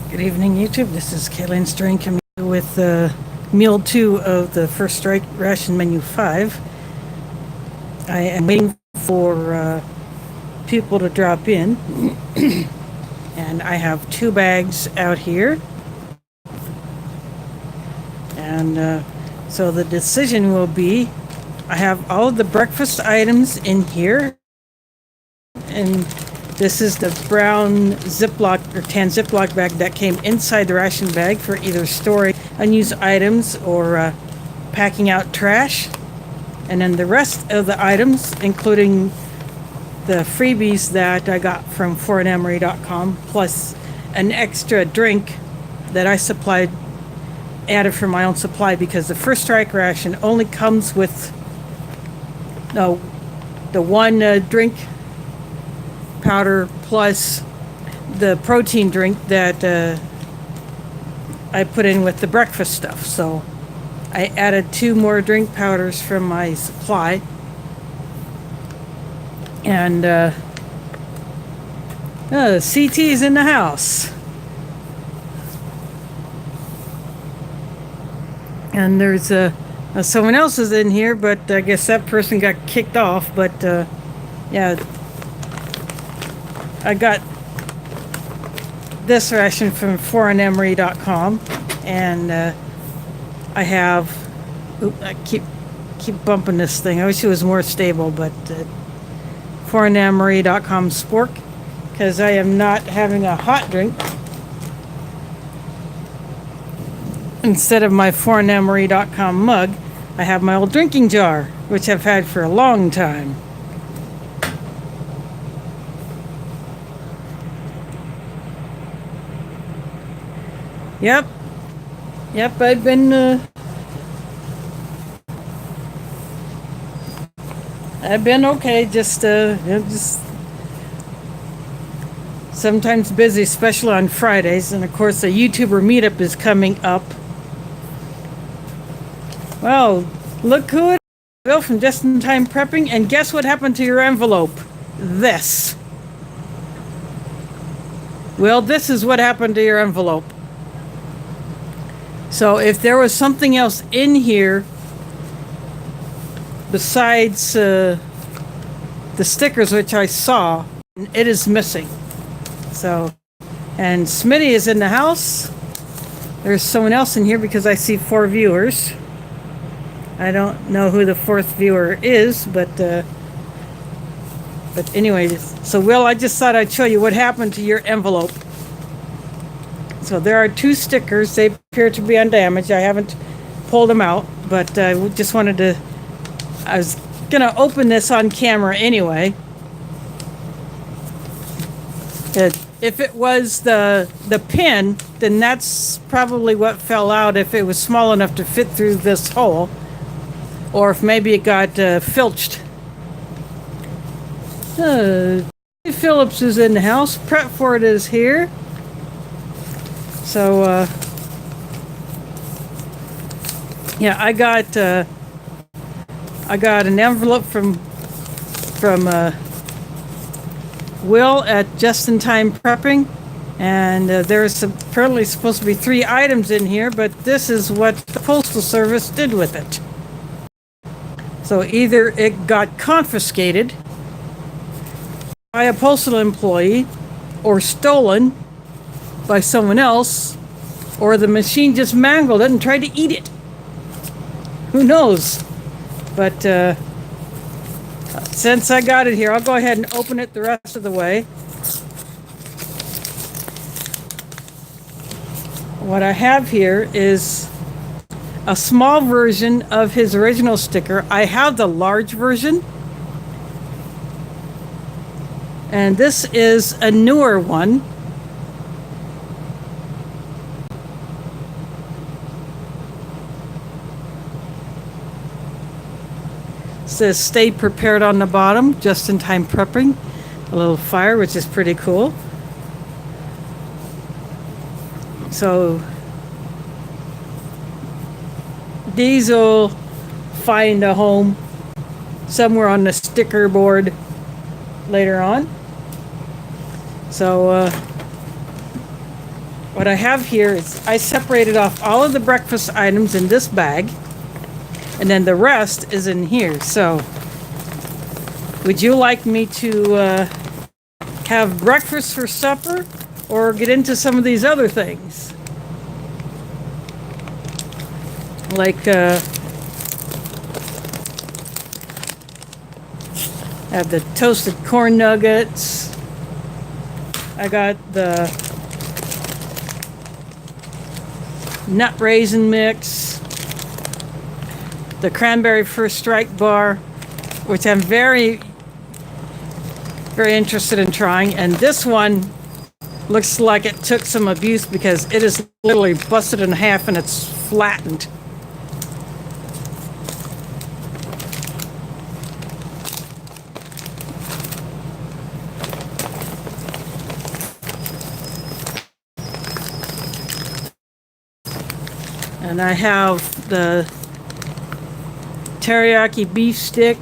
Good evening, YouTube. This is Kaylin Strain coming with Meal 2 of the First Strike Ration Menu 5. I am waiting for people to drop in, and I have 2 bags out here. And so the decision will be, I have all of the breakfast items in here, and this is the brown Ziploc or tan Ziploc bag that came inside the ration bag for either storing unused items or packing out trash. And then the rest of the items, including the freebies that I got from foreignemery.com, plus an extra drink that I added for my own supply, because the First Strike ration only comes with the one drink powder plus the protein drink that I put in with the breakfast stuff. So I added 2 more drink powders from my supply, and CT's in the house, and there's someone else is in here, but I guess that person got kicked off. But yeah, I got this ration from foreignemery.com, and I have, I keep bumping this thing. I wish it was more stable, but foreignemery.com spork, because I am not having a hot drink. Instead of my foreignemery.com mug, I have my old drinking jar, which I've had for a long time. Yep, I've been okay, just sometimes busy, especially on Fridays. And of course, the YouTuber meetup is coming up. Well, look who it is, Bill from Just in Time Prepping, and guess what happened to your envelope? This. Well, this is what happened to your envelope. So if there was something else in here besides the stickers, which I saw, it is missing. So, and Smitty is in the house. There's someone else in here because I see 4 viewers. I don't know who the 4th viewer is, but anyway, so Will, I just thought I'd show you what happened to your envelope. So there are 2 stickers. They appear to be undamaged. I haven't pulled them out, but I just wanted to, I was going to open this on camera anyway. If it was the pin, then that's probably what fell out, if it was small enough to fit through this hole, or if maybe it got filched. Phillips is in the house. Prep for it is here. So, yeah, I got an envelope from Will at Just in Time Prepping, and there's apparently supposed to be 3 items in here, but this is what the Postal Service did with it. So either it got confiscated by a postal employee, or stolen by someone else, or the machine just mangled it and tried to eat it. Who knows? But since I got it here, I'll go ahead and open it the rest of the way. What I have here is a small version of his original sticker. I have the large version, and this is a newer one. Says stay prepared on the bottom, Just in Time Prepping. A little fire, which is pretty cool. So these will find a home somewhere on the sticker board later on. So what I have here is I separated off all of the breakfast items in this bag, and then the rest is in here. So would you like me to have breakfast for supper or get into some of these other things? Like I have the toasted corn nuggets. I got the nut raisin mix, the cranberry first strike bar, which I'm very interested in trying. And this one looks like it took some abuse because it is literally busted in half and it's flattened. And I have the teriyaki beef stick.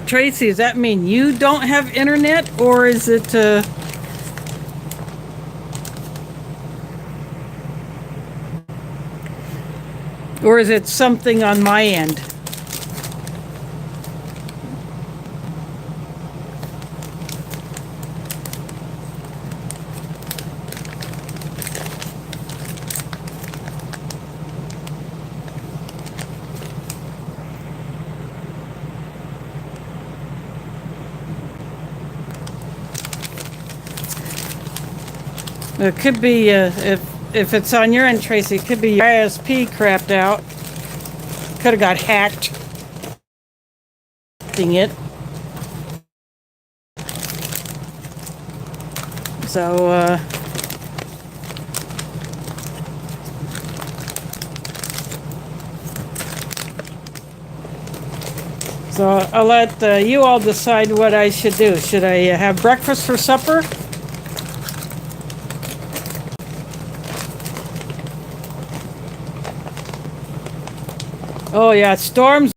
Tracy, does that mean you don't have internet, or is it something on my end? It could be, if it's on your end, Tracy, it could be your ISP crapped out. Could have got hacked. It. So, I'll let you all decide what I should do. Should I have breakfast for supper? Oh yeah, storms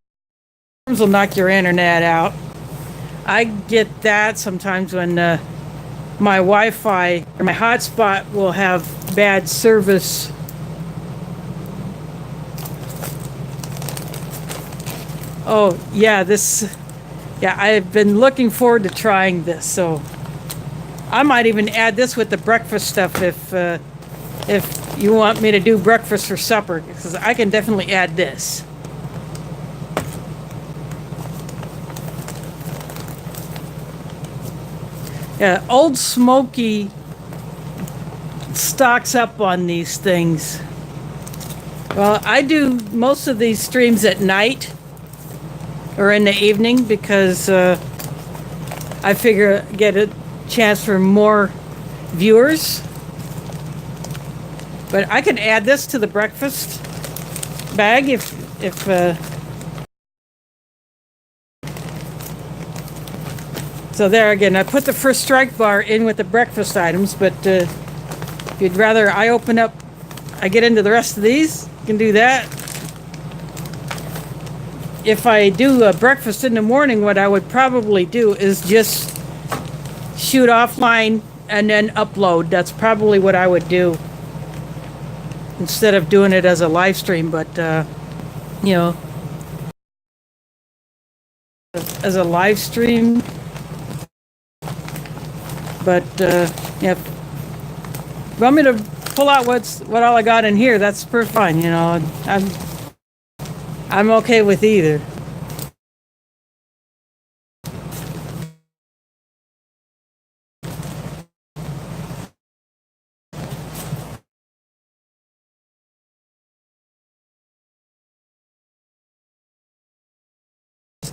will knock your internet out. I get that sometimes when my Wi-Fi or my hotspot will have bad service. Oh yeah, I've been looking forward to trying this, so I might even add this with the breakfast stuff if you want me to do breakfast for supper, because I can definitely add this. Yeah, Old Smoky stocks up on these things. Well, I do most of these streams at night or in the evening because I figure get a chance for more viewers. But I can add this to the breakfast bag if so there again, I put the first strike bar in with the breakfast items, but if you'd rather I get into the rest of these, you can do that. If I do breakfast in the morning, what I would probably do is just shoot offline and then upload. That's probably what I would do instead of doing it as a live stream, but you know, as a live stream. But yeah, if you want me to pull out what all I got in here, that's perfect fine. You know, I'm okay with either.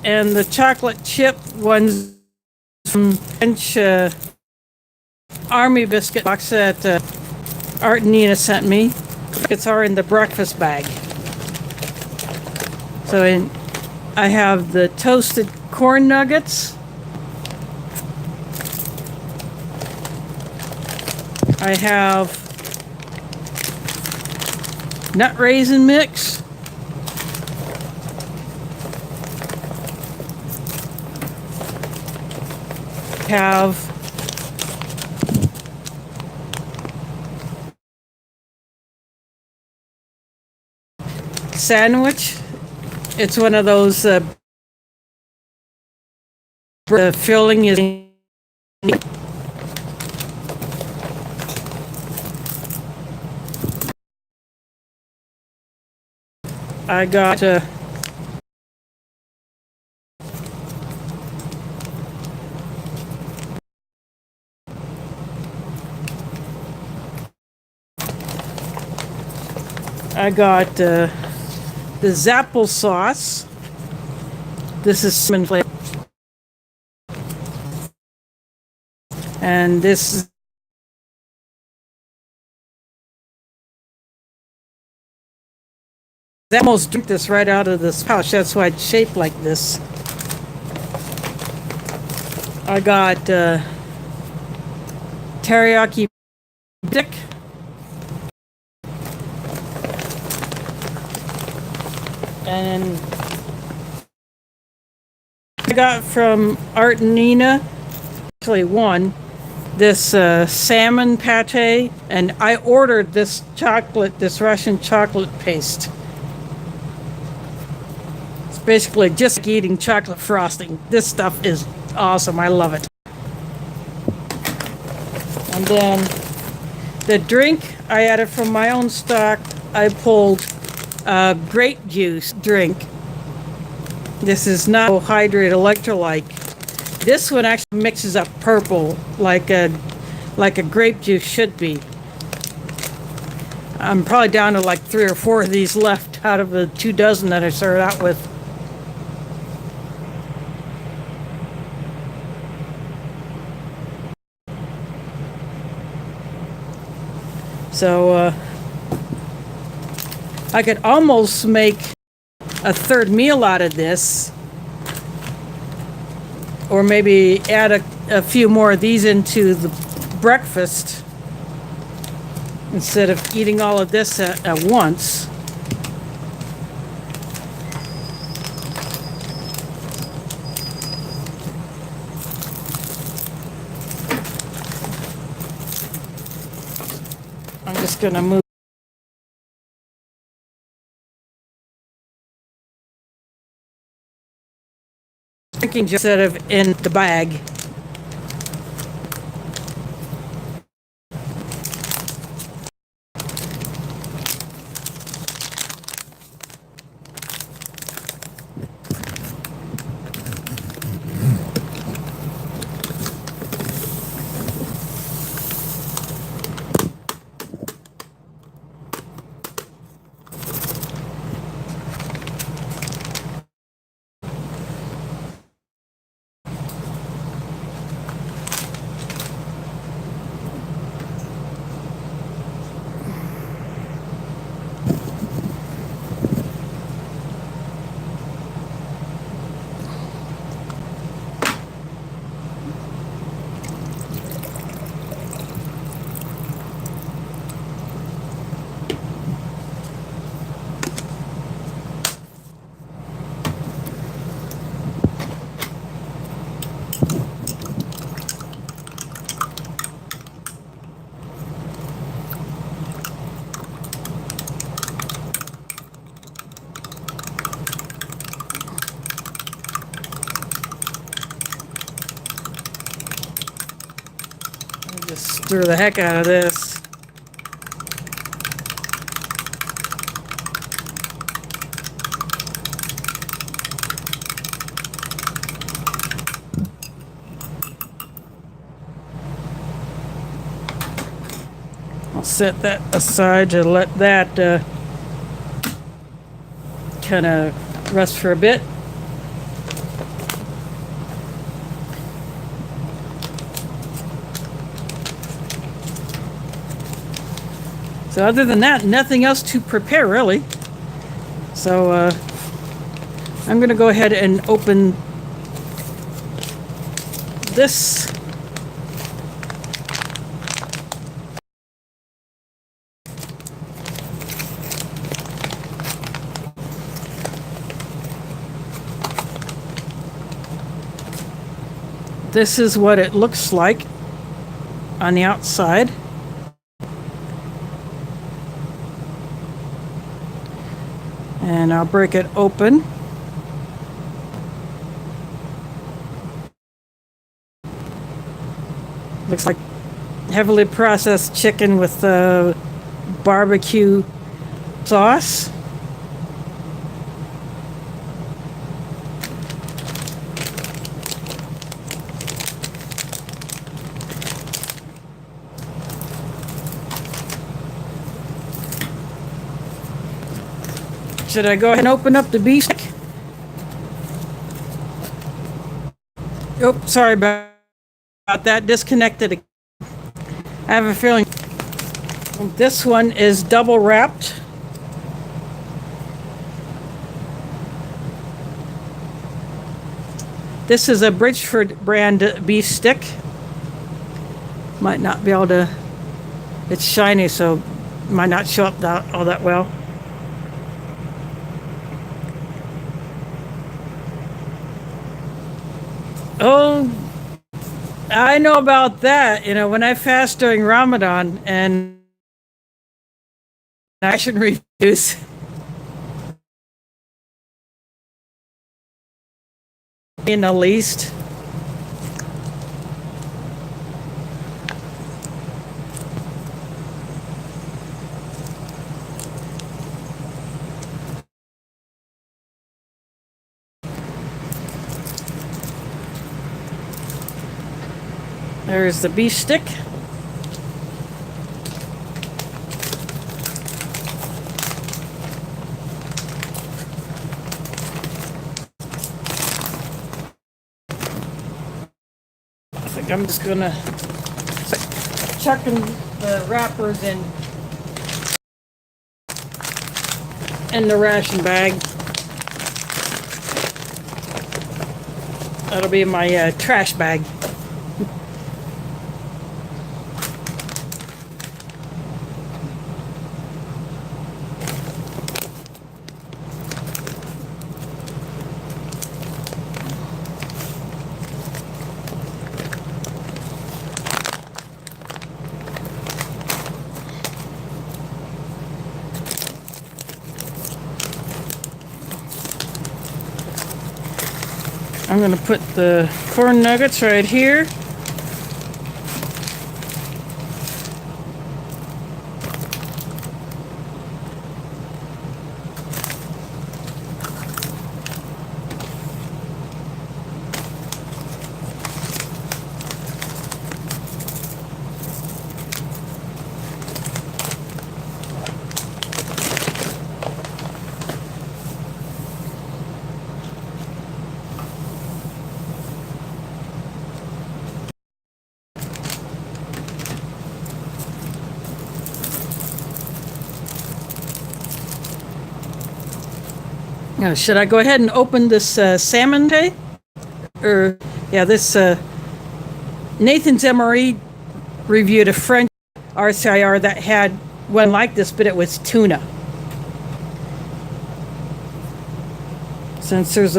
And the chocolate chip ones from French Army biscuit box that Art and Nina sent me. Biscuits are in the breakfast bag. So I have the toasted corn nuggets. I have nut raisin mix. Have sandwich. It's one of those the filling is I got the Zapple sauce. This is cinnamon flavor. And this I almost drink this right out of this pouch. That's why it's shaped like this. I got teriyaki stick. And I got from Art and Nina, actually one, this salmon pate, and I ordered this Russian chocolate paste. It's basically just like eating chocolate frosting. This stuff is awesome. I love it. And then the drink I added from my own stock. I pulled grape juice drink. This is not hydrated electrolyte. This one actually mixes up purple like a grape juice should be. I'm probably down to like 3 or 4 of these left out of the 2 dozen that I started out with. So I could almost make a third meal out of this, or maybe add a few more of these into the breakfast instead of eating all of this at once. I'm just gonna move. Drinking just instead of in the bag. Just stir the heck out of this. I'll set that aside to let that kind of rest for a bit. So other than that, nothing else to prepare really. So I'm going to go ahead and open this this is what it looks like on the outside. And I'll break it open. Looks like heavily processed chicken with barbecue sauce. Should I go ahead and open up the beef stick? Oh, sorry about that. Disconnected. I have a feeling this one is double wrapped. This is a Bridgeford brand beef stick. Might not be able to, it's shiny, so might not show up all that well. Oh, I know about that. You know, when I fast during Ramadan and I should reduce in the least. There's the beef stick. I think I'm just gonna chuck the wrappers in the ration bag. That'll be my trash bag. I'm going to put the corn nuggets right here. Now, should I go ahead and open this salmon tray? Or, yeah, this Nathan's MRE reviewed a French RCIR that had one like this, but it was tuna. Since there's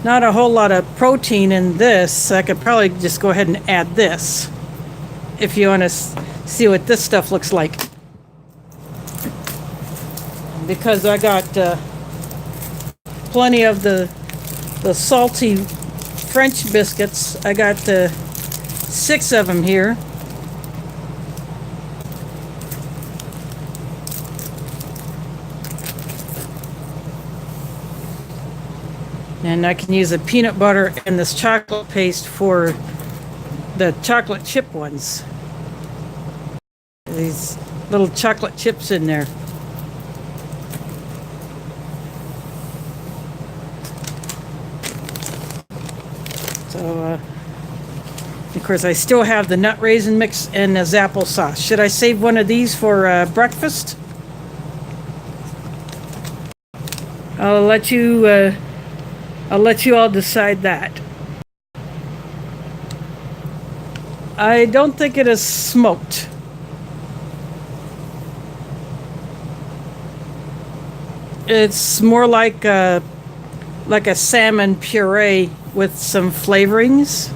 not a whole lot of protein in this, I could probably just go ahead and add this if you want to see what this stuff looks like. Because I got plenty of the salty French biscuits. I got 6 of them here. And I can use the peanut butter and this chocolate paste for the chocolate chip ones. These little chocolate chips in there. So, of course, I still have the nut raisin mix and the Zapple sauce. Should I save one of these for breakfast? I'll let you all decide that. I don't think it is smoked. It's more like a salmon puree with some flavorings.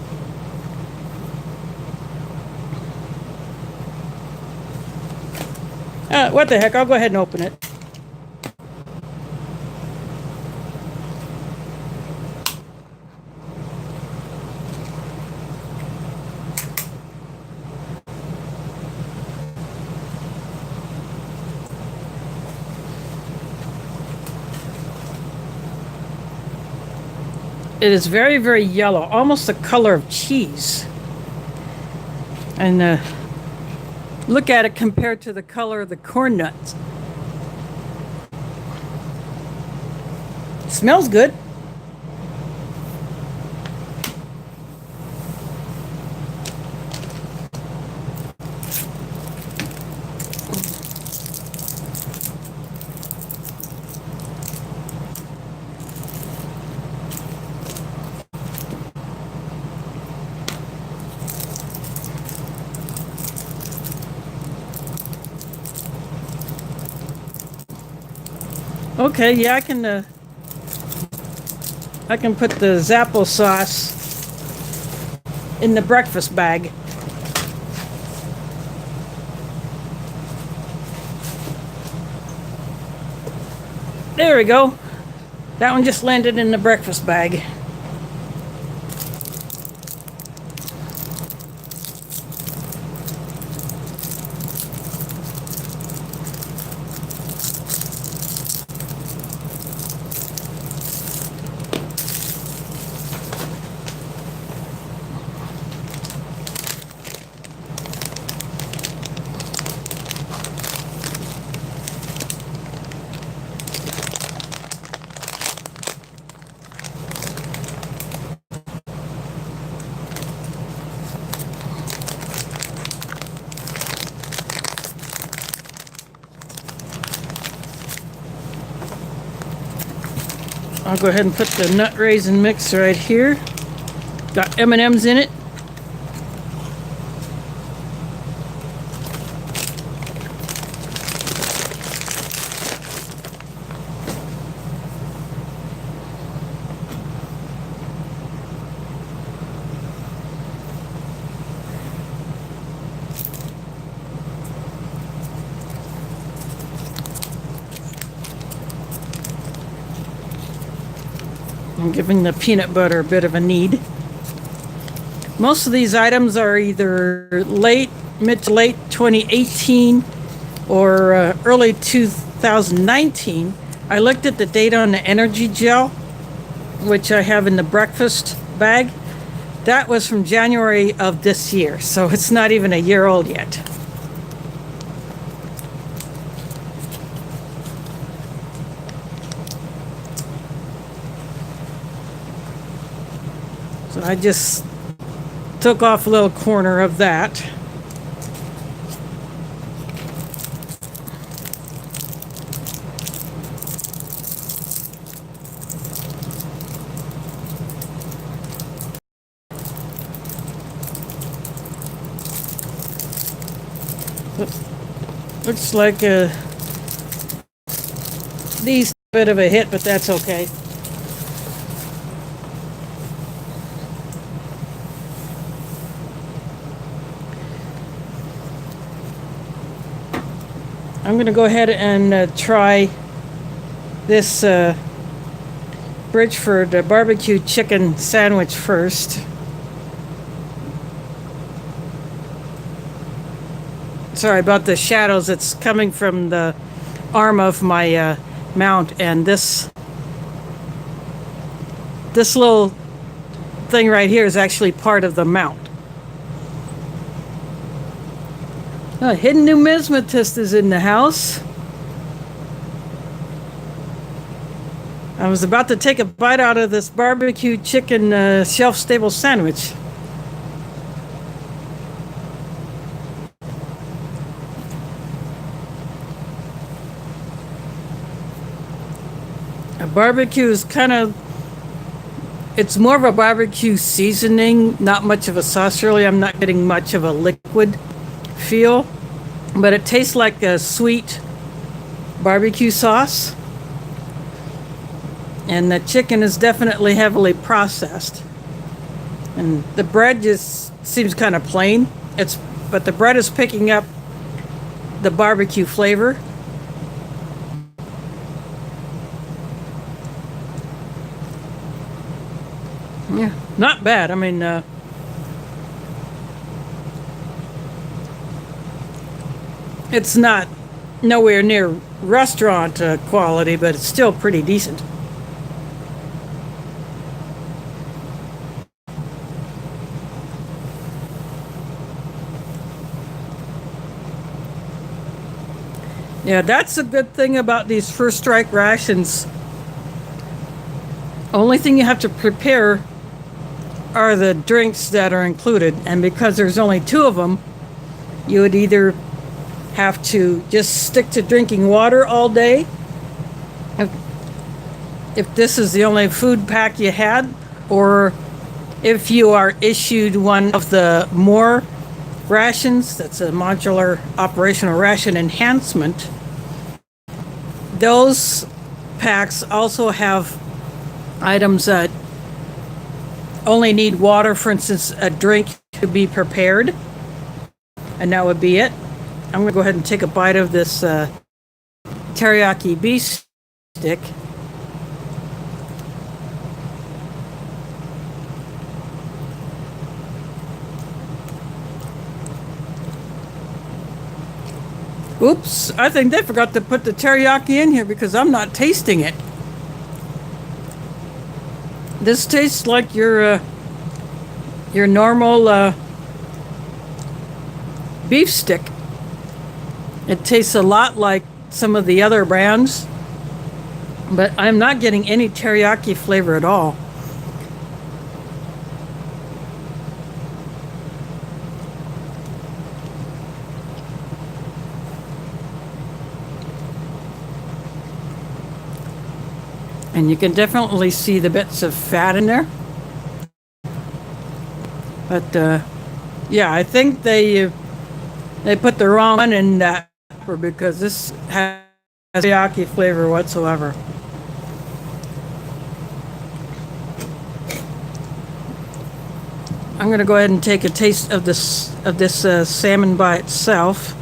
What the heck? I'll go ahead and open it. It is very, very yellow, almost the color of cheese. And look at it compared to the color of the corn nuts. It smells good. Okay, yeah, I can put the Zapple sauce in the breakfast bag. There we go. That one just landed in the breakfast bag. I'll go ahead and put the nut raisin mix right here. Got M&Ms in it. I'm giving the peanut butter a bit of a need. Most of these items are either mid to late 2018 or early 2019. I looked at the date on the energy gel, which I have in the breakfast bag. That was from January of this year, so it's not even a year old yet. So I just took off a little corner of that. Looks like these a bit of a hit, but that's okay. I'm going to go ahead and try this Bridgeford barbecue chicken sandwich first. Sorry about the shadows. It's coming from the arm of my mount, and this little thing right here is actually part of the mount. A hidden numismatist is in the house. I was about to take a bite out of this barbecue chicken shelf-stable sandwich. A barbecue is it's more of a barbecue seasoning, not much of a sauce really. I'm not getting much of a liquid feel, but it tastes like a sweet barbecue sauce, and the chicken is definitely heavily processed, and the bread just seems kind of plain. But the bread is picking up the barbecue flavor. Yeah, not bad. I mean, it's not nowhere near restaurant quality, but it's still pretty decent. Yeah, that's a good thing about these first strike rations. Only thing you have to prepare are the drinks that are included, and because there's only 2 of them, you would either have to just stick to drinking water all day if this is the only food pack you had, or if you are issued one of the more rations, that's a modular operational ration enhancement. Those packs also have items that only need water, for instance, a drink to be prepared, and that would be it. I'm going to go ahead and take a bite of this teriyaki beef stick. Oops, I think they forgot to put the teriyaki in here because I'm not tasting it. This tastes like your normal beef stick. It tastes a lot like some of the other brands, but I'm not getting any teriyaki flavor at all. And you can definitely see the bits of fat in there. But yeah, I think they put the wrong one in that because this has teriyaki flavor whatsoever. I'm going to go ahead and take a taste of this salmon by itself.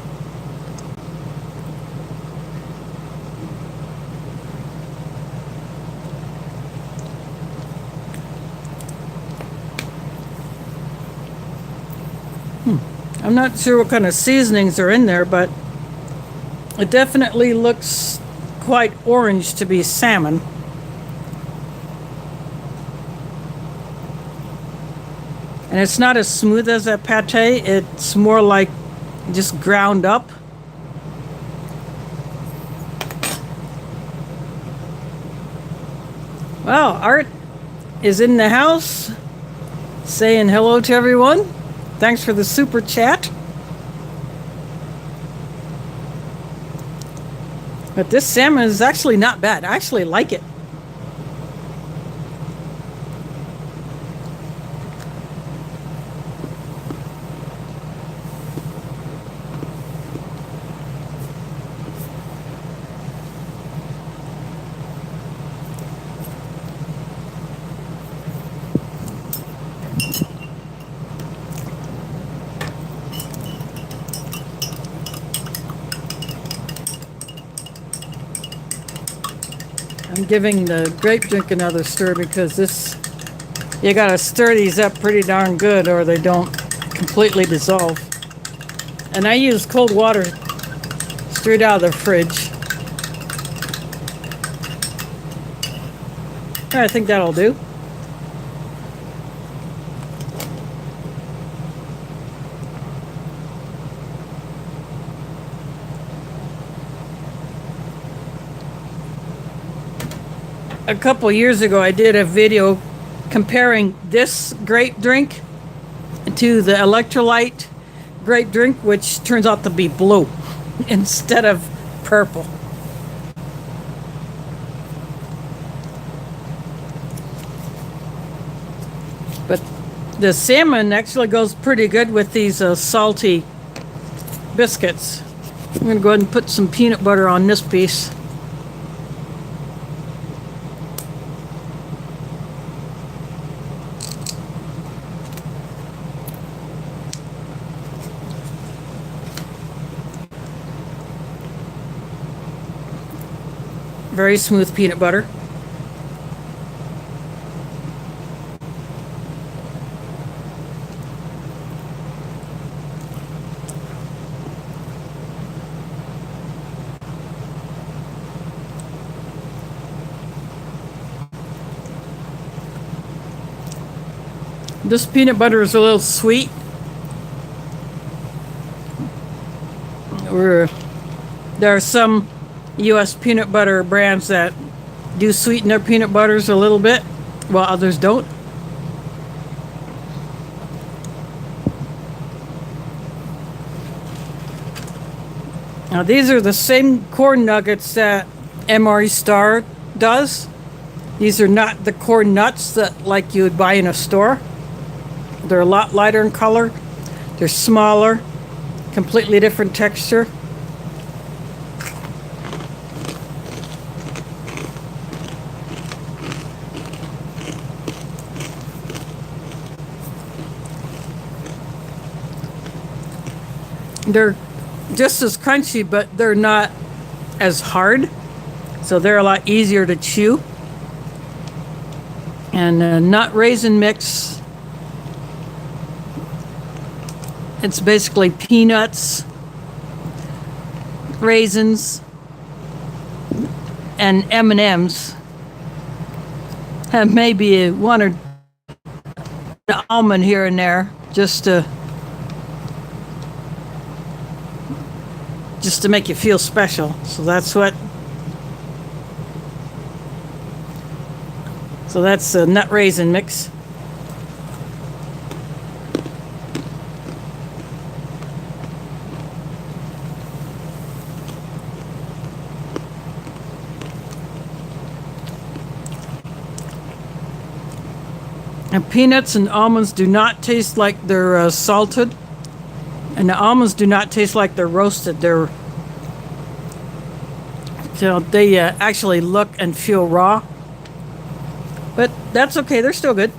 I'm not sure what kind of seasonings are in there, but it definitely looks quite orange to be salmon. And it's not as smooth as a pate, it's more like just ground up. Well, Art is in the house saying hello to everyone. Thanks for the super chat. But this salmon is actually not bad. I actually like it. I'm giving the grape drink another stir because you gotta stir these up pretty darn good or they don't completely dissolve. And I use cold water straight out of the fridge. I think that'll do. A couple years ago, I did a video comparing this grape drink to the electrolyte grape drink, which turns out to be blue instead of purple. But the salmon actually goes pretty good with these salty biscuits. I'm going to go ahead and put some peanut butter on this piece. Very smooth peanut butter. This peanut butter is a little sweet. There are some U.S. peanut butter brands that do sweeten their peanut butters a little bit, while others don't. Now these are the same corn nuggets that MRE Star does. These are not the corn nuts that like you would buy in a store. They're a lot lighter in color. They're smaller, completely different texture. They're just as crunchy, but they're not as hard. So they're a lot easier to chew. And nut raisin mix. It's basically peanuts, raisins, and M&Ms. And maybe one or an almond here and there, just to make you feel special. So that's a nut raisin mix. And peanuts and almonds do not taste like they're salted. And the almonds do not taste like they're roasted. They actually look and feel raw. But that's okay, they're still good.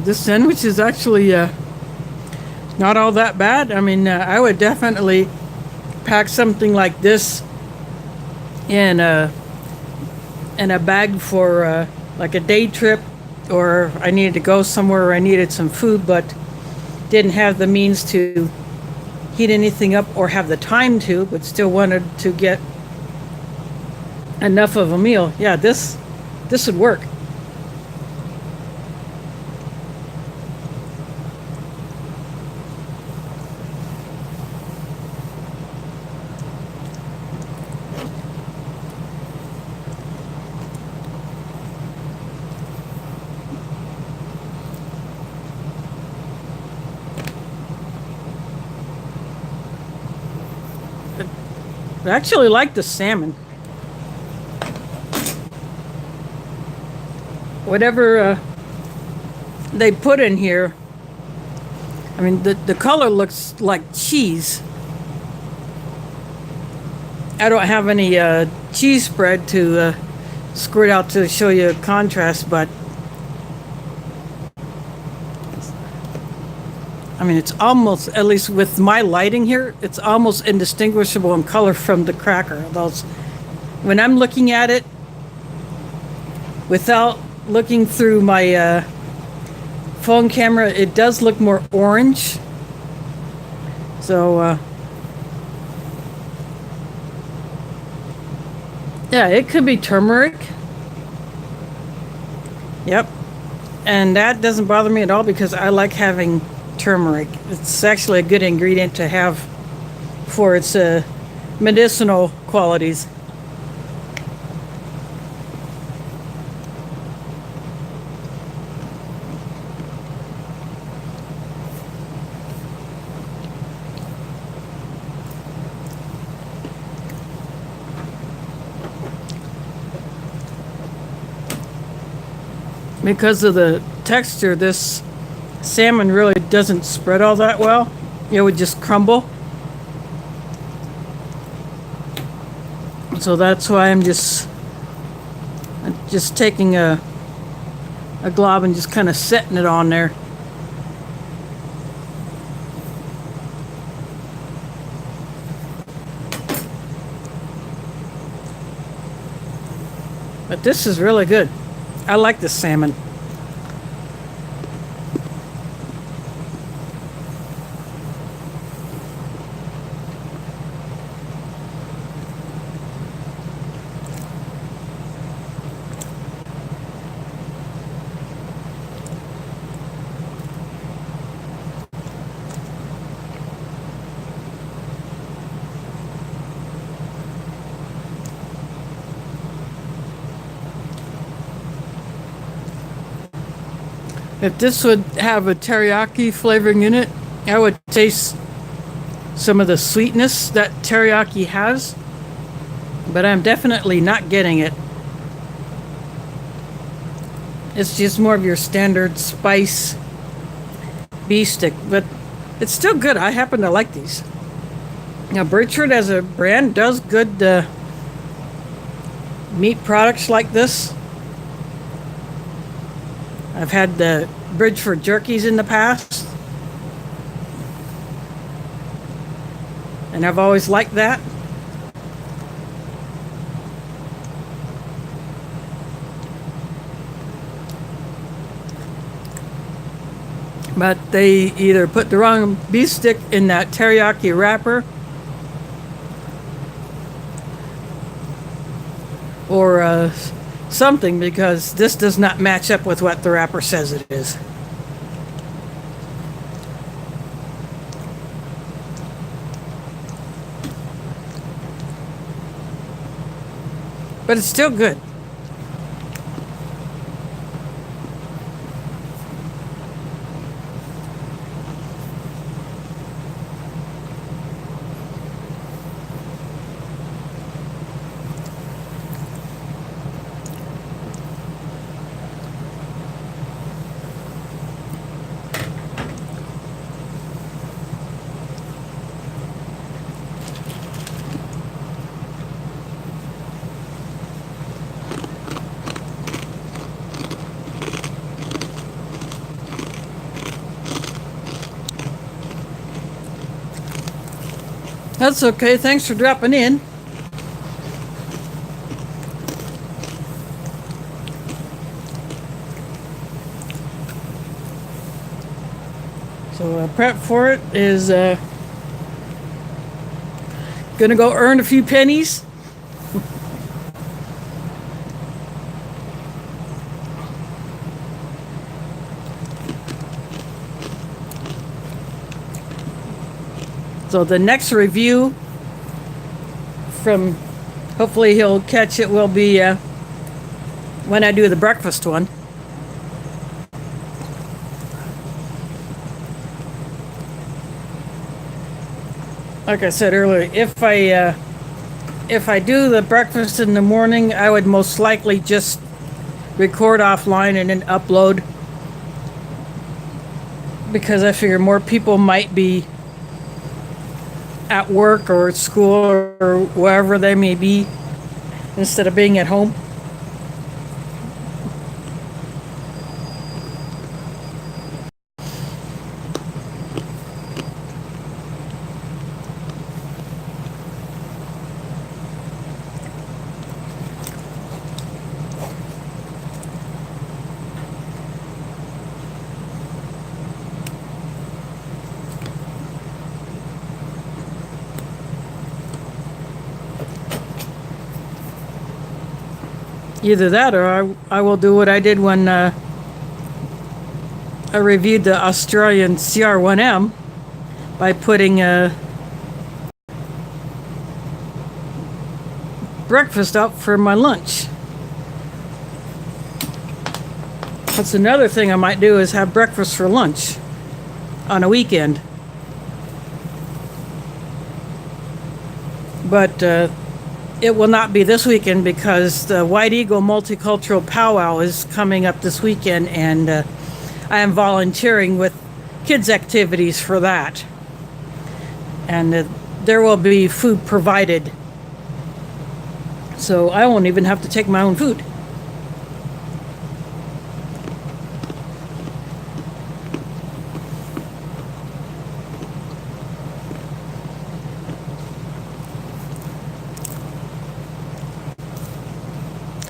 This sandwich is actually not all that bad. I mean, I would definitely pack something like this in a bag for like a day trip, or I needed to go somewhere where I needed some food but didn't have the means to heat anything up or have the time to, but still wanted to get enough of a meal. Yeah, this would work. I actually like the salmon. Whatever they put in here, I mean, the color looks like cheese. I don't have any cheese spread to squirt out to show you a contrast, but I mean, it's almost, at least with my lighting here, it's almost indistinguishable in color from the cracker. When I'm looking at it without looking through my phone camera, it does look more orange. So yeah, it could be turmeric. Yep. And that doesn't bother me at all because I like having turmeric. It's actually a good ingredient to have for its medicinal qualities. because of the texture, this salmon really doesn't spread all that well. It would just crumble. So that's why I'm just taking a glob and just kind of setting it on there. But this is really good. I like this salmon. If this would have a teriyaki flavoring in it, I would taste some of the sweetness that teriyaki has, but I'm definitely not getting it. It's just more of your standard spice beef stick, but it's still good. I happen to like these. Now, Rwtion as a brand does good meat products like this. I've had the Bridgeford jerkies in the past, and I've always liked that. But they either put the wrong beef stick in that teriyaki wrapper, or something, because this does not match up with what the wrapper says it is. But it's still good. That's okay. Thanks for dropping in. So prep for it is gonna go earn a few pennies. So the next review from, hopefully he'll catch it, will be when I do the breakfast one. Like I said earlier, if I do the breakfast in the morning, I would most likely just record offline and then upload, because I figure more people might be at work or at school or wherever they may be, instead of being at home. Either that, or I will do what I did when I reviewed the Australian CR1M by putting breakfast up for my lunch. That's another thing I might do, is have breakfast for lunch on a weekend. But it will not be this weekend because the White Eagle Multicultural Powwow is coming up this weekend, and I am volunteering with kids' activities for that. And there will be food provided. So I won't even have to take my own food.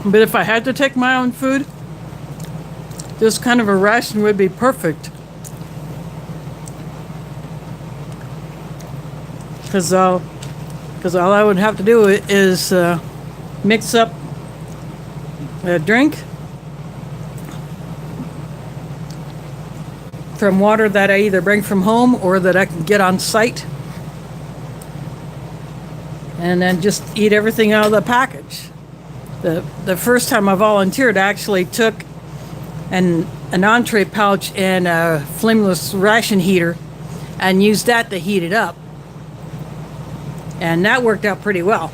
But if I had to take my own food, this kind of a ration would be perfect. Because all I would have to do is mix up a drink from water that I either bring from home or that I can get on site, and then just eat everything out of the package. The first time I volunteered, I actually took an entree pouch and a flameless ration heater and used that to heat it up. And that worked out pretty well.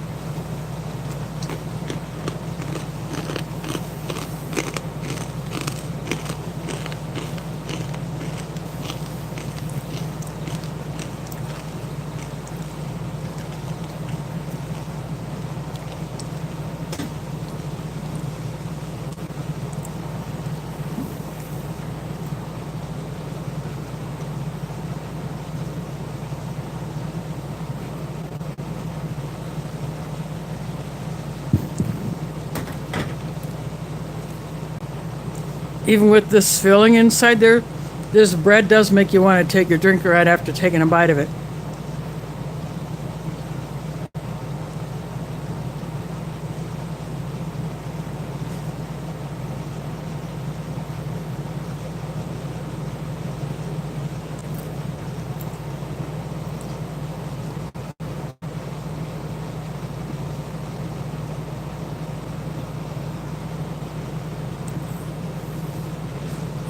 Even with this filling inside there, this bread does make you want to take your drink right after taking a bite of it.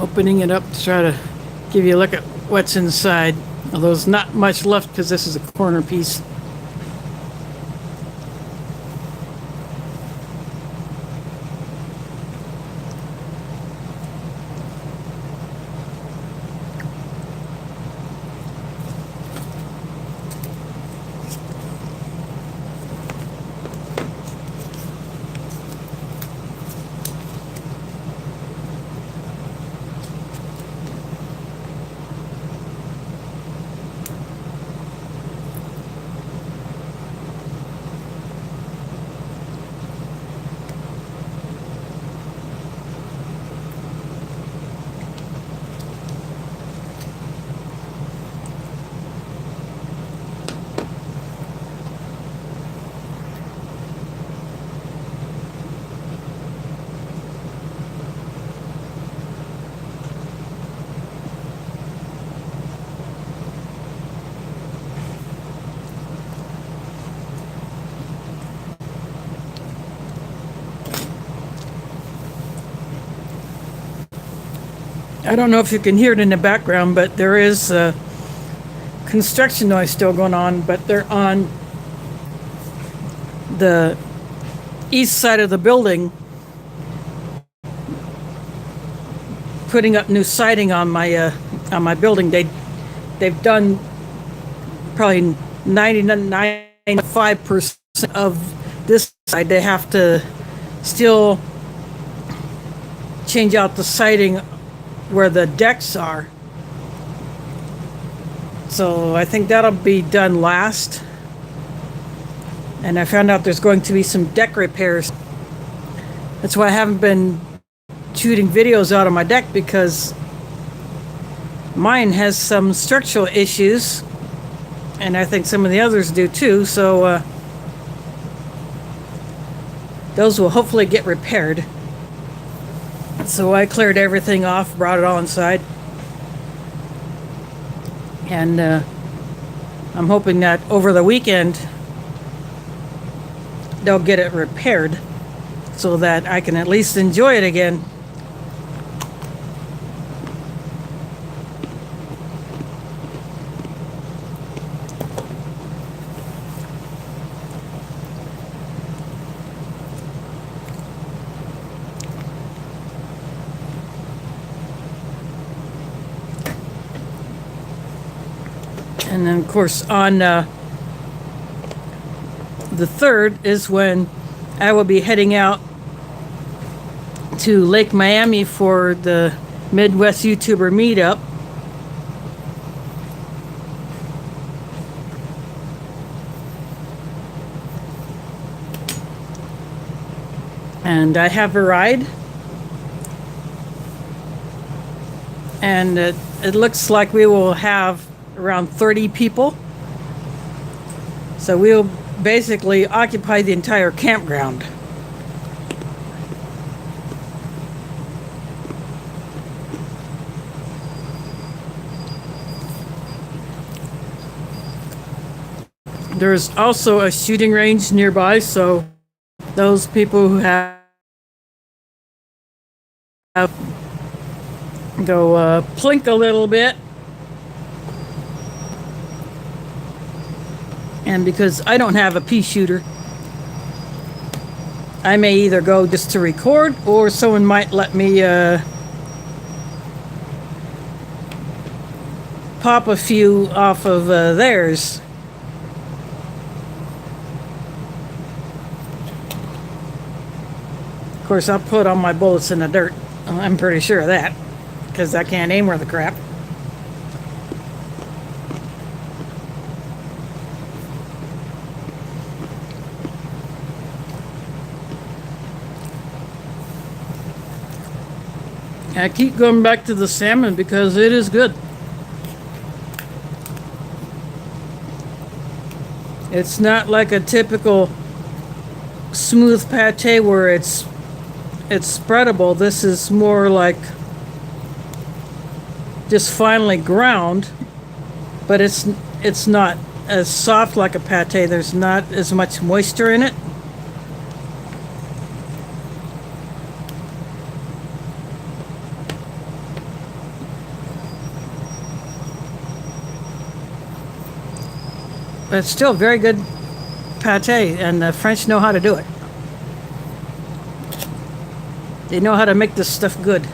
Opening it up to try to give you a look at what's inside. Although there's not much left because this is a corner piece. I don't know if you can hear it in the background, but there is construction noise still going on, but they're on the east side of the building putting up new siding on my building. They've done probably 95% of this side. They have to still change out the siding where the decks are. So I think that'll be done last. And I found out there's going to be some deck repairs. That's why I haven't been shooting videos out of my deck, because mine has some structural issues, and I think some of the others do too. So those will hopefully get repaired. So I cleared everything off, brought it all inside, and I'm hoping that over the weekend they'll get it repaired so that I can at least enjoy it again. And then, of course, on the 3rd is when I will be heading out to Lake Miami for the Midwest YouTuber meetup. And I have a ride. And it looks like we will have around 30 people. So we'll basically occupy the entire campground. There's also a shooting range nearby, so those people who have go plink a little bit. And because I don't have a pea shooter, I may either go just to record, or someone might let me pop a few off of theirs. Of course, I'll put all my bullets in the dirt. I'm pretty sure of that, because I can't aim worth a crap. I keep going back to the salmon because it is good. It's not like a typical smooth pate where it's spreadable. This is more like just finely ground, but it's not as soft like a pate. There's not as much moisture in it. But it's still very good pate, and the French know how to do it. They know how to make this stuff good.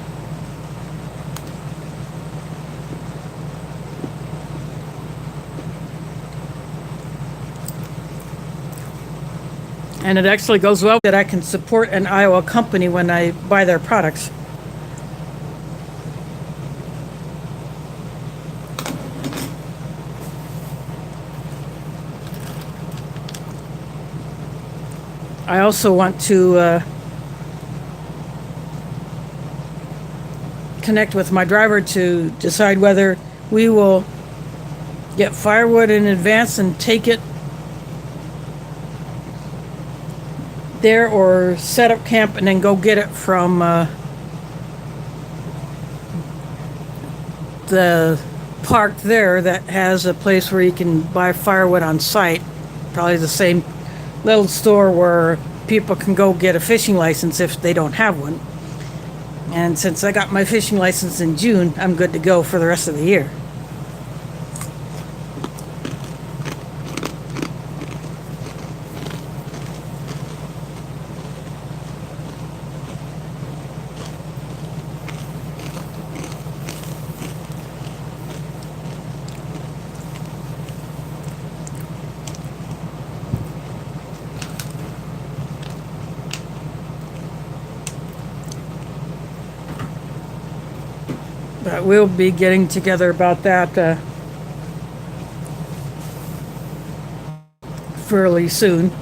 And it actually goes well that I can support an Iowa company when I buy their products. I also want to connect with my driver to decide whether we will get firewood in advance and take it there, or set up camp and then go get it from the park there that has a place where you can buy firewood on site. Probably the same little store where people can go get a fishing license if they don't have one. And since I got my fishing license in June, I'm good to go for the rest of the year. But we'll be getting together about that fairly soon.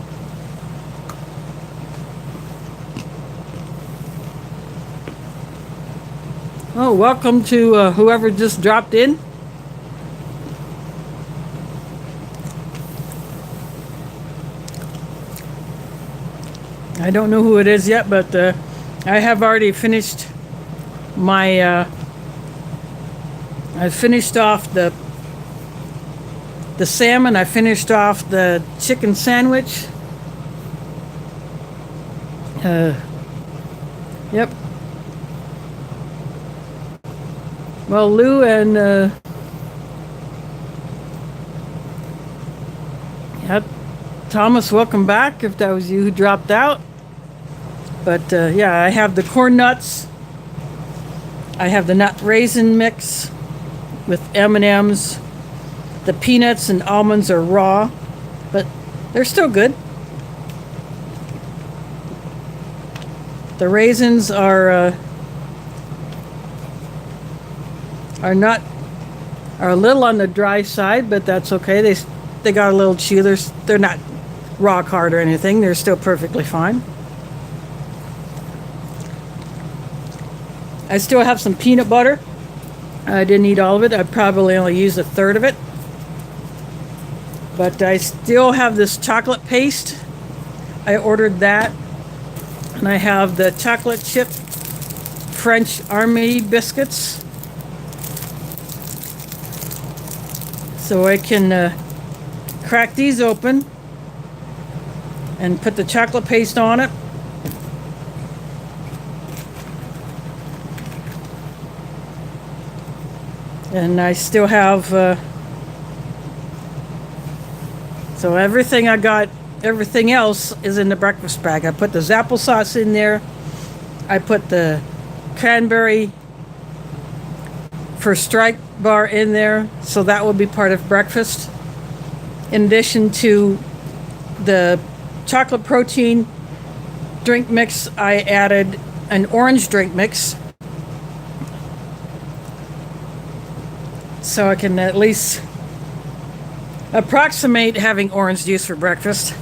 Oh, welcome to whoever just dropped in. I don't know who it is yet, but I have already finished my I finished off the salmon. I finished off the chicken sandwich. Yep. Well, Lou and yep, Thomas, welcome back. If that was you who dropped out. But yeah, I have the corn nuts. I have the nut raisin mix with M&Ms, The peanuts and almonds are raw, but they're still good. The raisins are not are a little on the dry side, but that's okay. They got a little chew. They're not rock hard or anything. They're still perfectly fine. I still have some peanut butter. I didn't eat all of it. I probably only used a third of it. But I still have this chocolate paste. I ordered that. And I have the chocolate chip French Army biscuits. So I can crack these open and put the chocolate paste on it. And I still have, so everything else is in the breakfast bag. I put the applesauce in there. I put the cranberry for strike bar in there, so that will be part of breakfast. In addition to the chocolate protein drink mix, I added an orange drink mix, so I can at least approximate having orange juice for breakfast.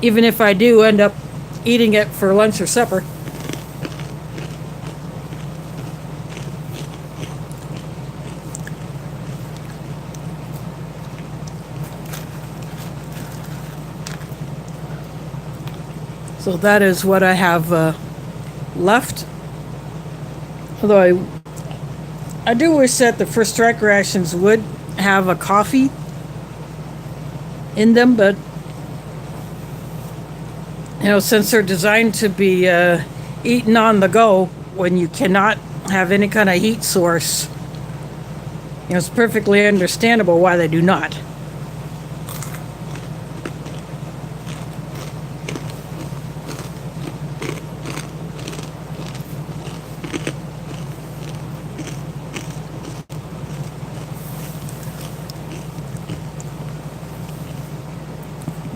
Even if I do end up eating it for lunch or supper. So that is what I have left. Although I do wish that the First Strike rations would have a coffee in them, but you know, since they're designed to be eaten on the go when you cannot have any kind of heat source, you know, it's perfectly understandable why they do not.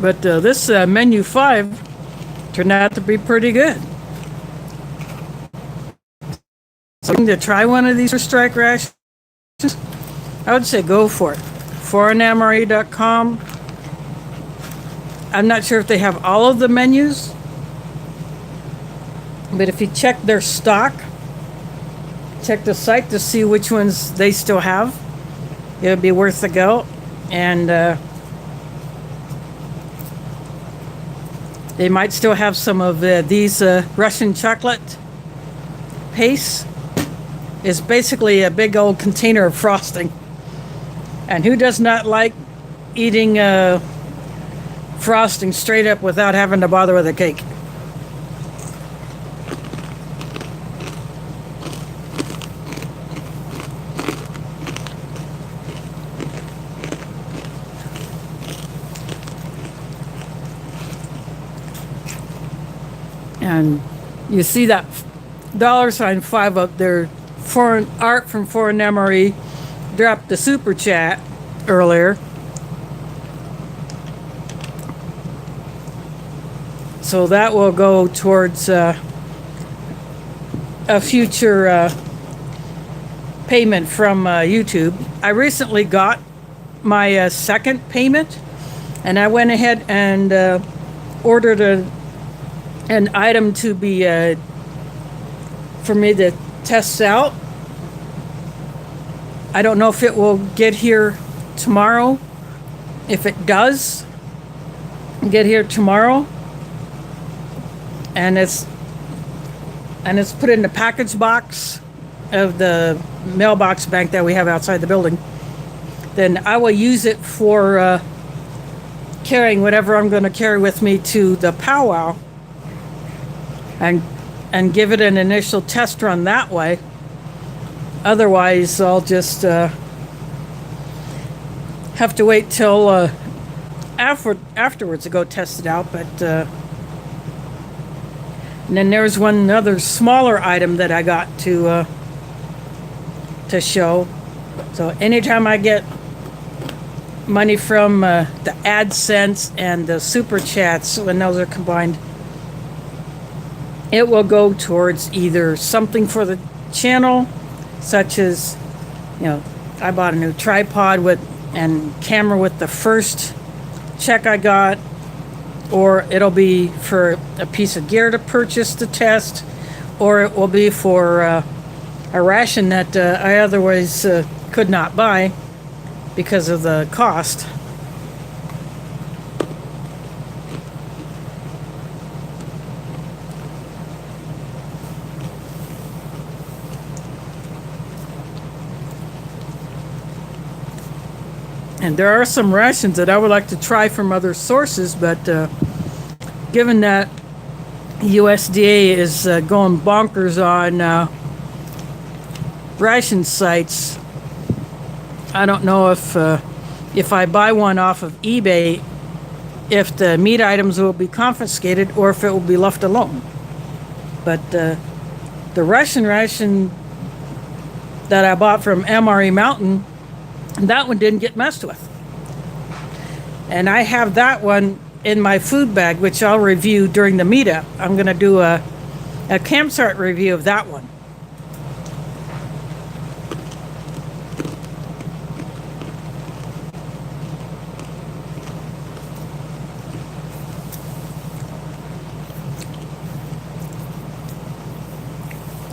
But this menu 5 turned out to be pretty good. So to try one of these for strike rations, I would say go for it. foreignmre.com. I'm not sure if they have all of the menus, but if you check their stock, check the site to see which ones they still have, it would be worth the go. And they might still have some of these Rwtion chocolate paste. It's basically a big old container of frosting. And who does not like eating frosting straight up without having to bother with a cake? And you see that $5 up there. Foreign Art from Foreign MRE dropped the super chat earlier. So that will go towards a future payment from YouTube. I recently got my second payment, and I went ahead and ordered an item to be for me to test out. I don't know if it will get here tomorrow. If it does get here tomorrow, and it's put in the package box of the mailbox bank that we have outside the building, then I will use it for carrying whatever I'm going to carry with me to the powwow, and give it an initial test run that way. Otherwise, I'll just have to wait till afterwards to go test it out. But And then there's one other smaller item that I got to show. So anytime I get money from the AdSense and the Super Chats, when those are combined, it will go towards either something for the channel, such as, I bought a new tripod and camera with the first check I got, or it'll be for a piece of gear to purchase to test, or it will be for a ration that I otherwise could not buy because of the cost. And there are some rations that I would like to try from other sources, but given that USDA is going bonkers on ration sites, I don't know if I buy one off of eBay, if the meat items will be confiscated or if it will be left alone. But the Russian ration that I bought from MRE Mountain, that one didn't get messed with. And I have that one in my food bag, which I'll review during the meetup. I'm going to do a campsite review of that one.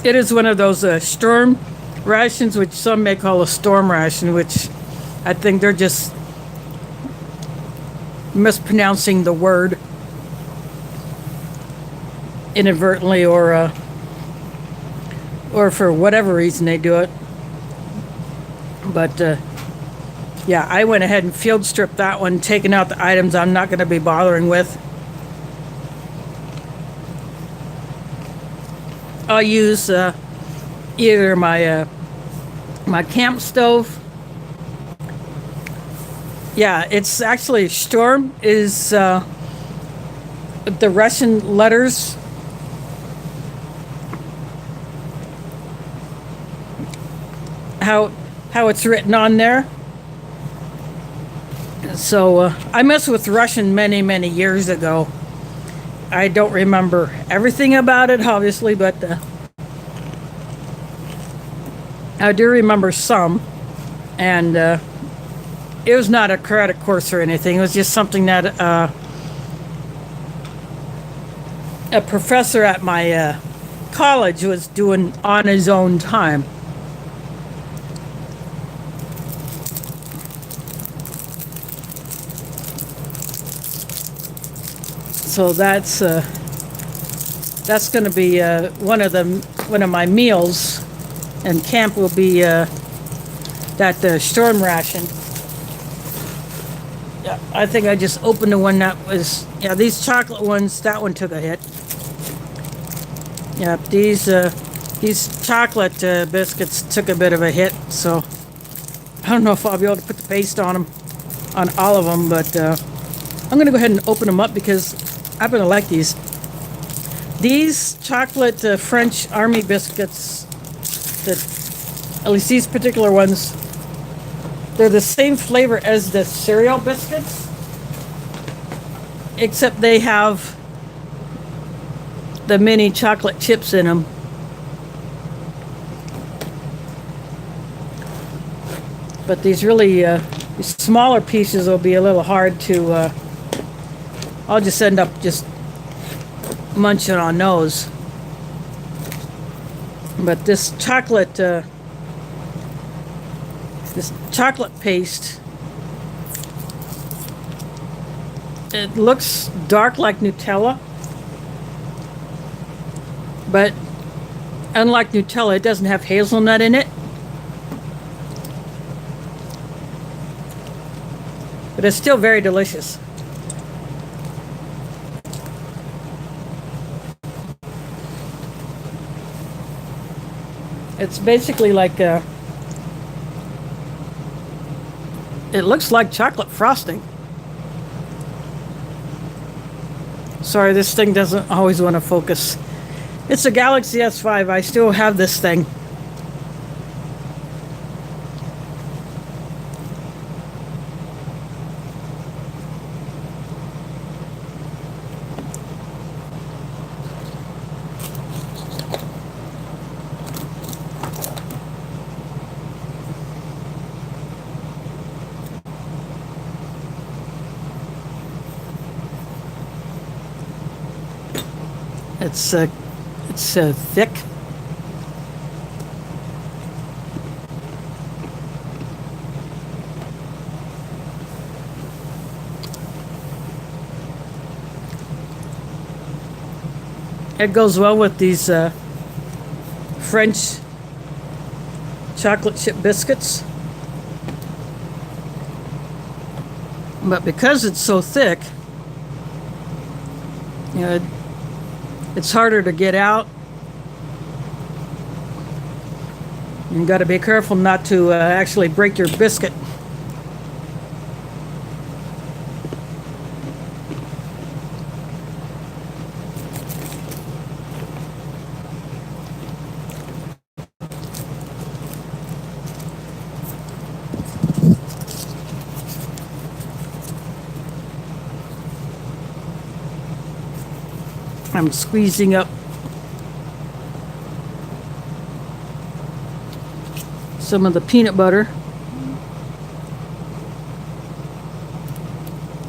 It is one of those storm rations, which some may call a storm ration, which I think they're just mispronouncing the word inadvertently, or for whatever reason they do it. But yeah, I went ahead and field stripped that one, taking out the items I'm not going to be bothering with. I'll use either my camp stove. Yeah, it's actually Storm is the Russian letters. How it's written on there. So I messed with Russian many years ago. I don't remember everything about it, obviously, but I do remember some. And it was not a credit course or anything. It was just something that a professor at my college was doing on his own time. So that's going to be one of my meals, and camp will be that storm ration. Yeah, I think I just opened the one that was, these chocolate ones, that one took a hit. Yeah, these chocolate biscuits took a bit of a hit, so I don't know if I'll be able to put the paste on them, on all of them, but I'm going to go ahead and open them up because I'm going to like these. These chocolate French Army biscuits, at least these particular ones, they're the same flavor as the cereal biscuits, except they have the mini chocolate chips in them. But these really these smaller pieces will be a little hard to I'll just end up just munching on those. But this chocolate paste, it looks dark like Nutella, but unlike Nutella, it doesn't have hazelnut in it. But it's still very delicious. It's basically like it looks like chocolate frosting. Sorry, this thing doesn't always want to focus. It's a Galaxy S5. I still have this thing. It's thick. It goes well with these French chocolate chip biscuits. But because it's so thick, you know, it's harder to get out. You got to be careful not to actually break your biscuit. I'm squeezing up some of the peanut butter.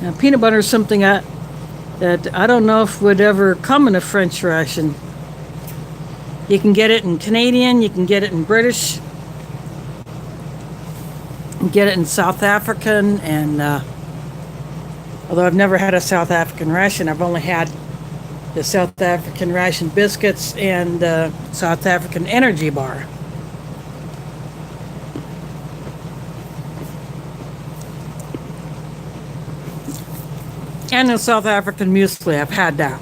Now, peanut butter is something that I don't know if would ever come in a French ration. You can get it in Canadian, you can get it in British, you can get it in South African, and although I've never had a South African ration, I've only had the South African ration biscuits and South African energy bar. And the South African muesli, I've had that.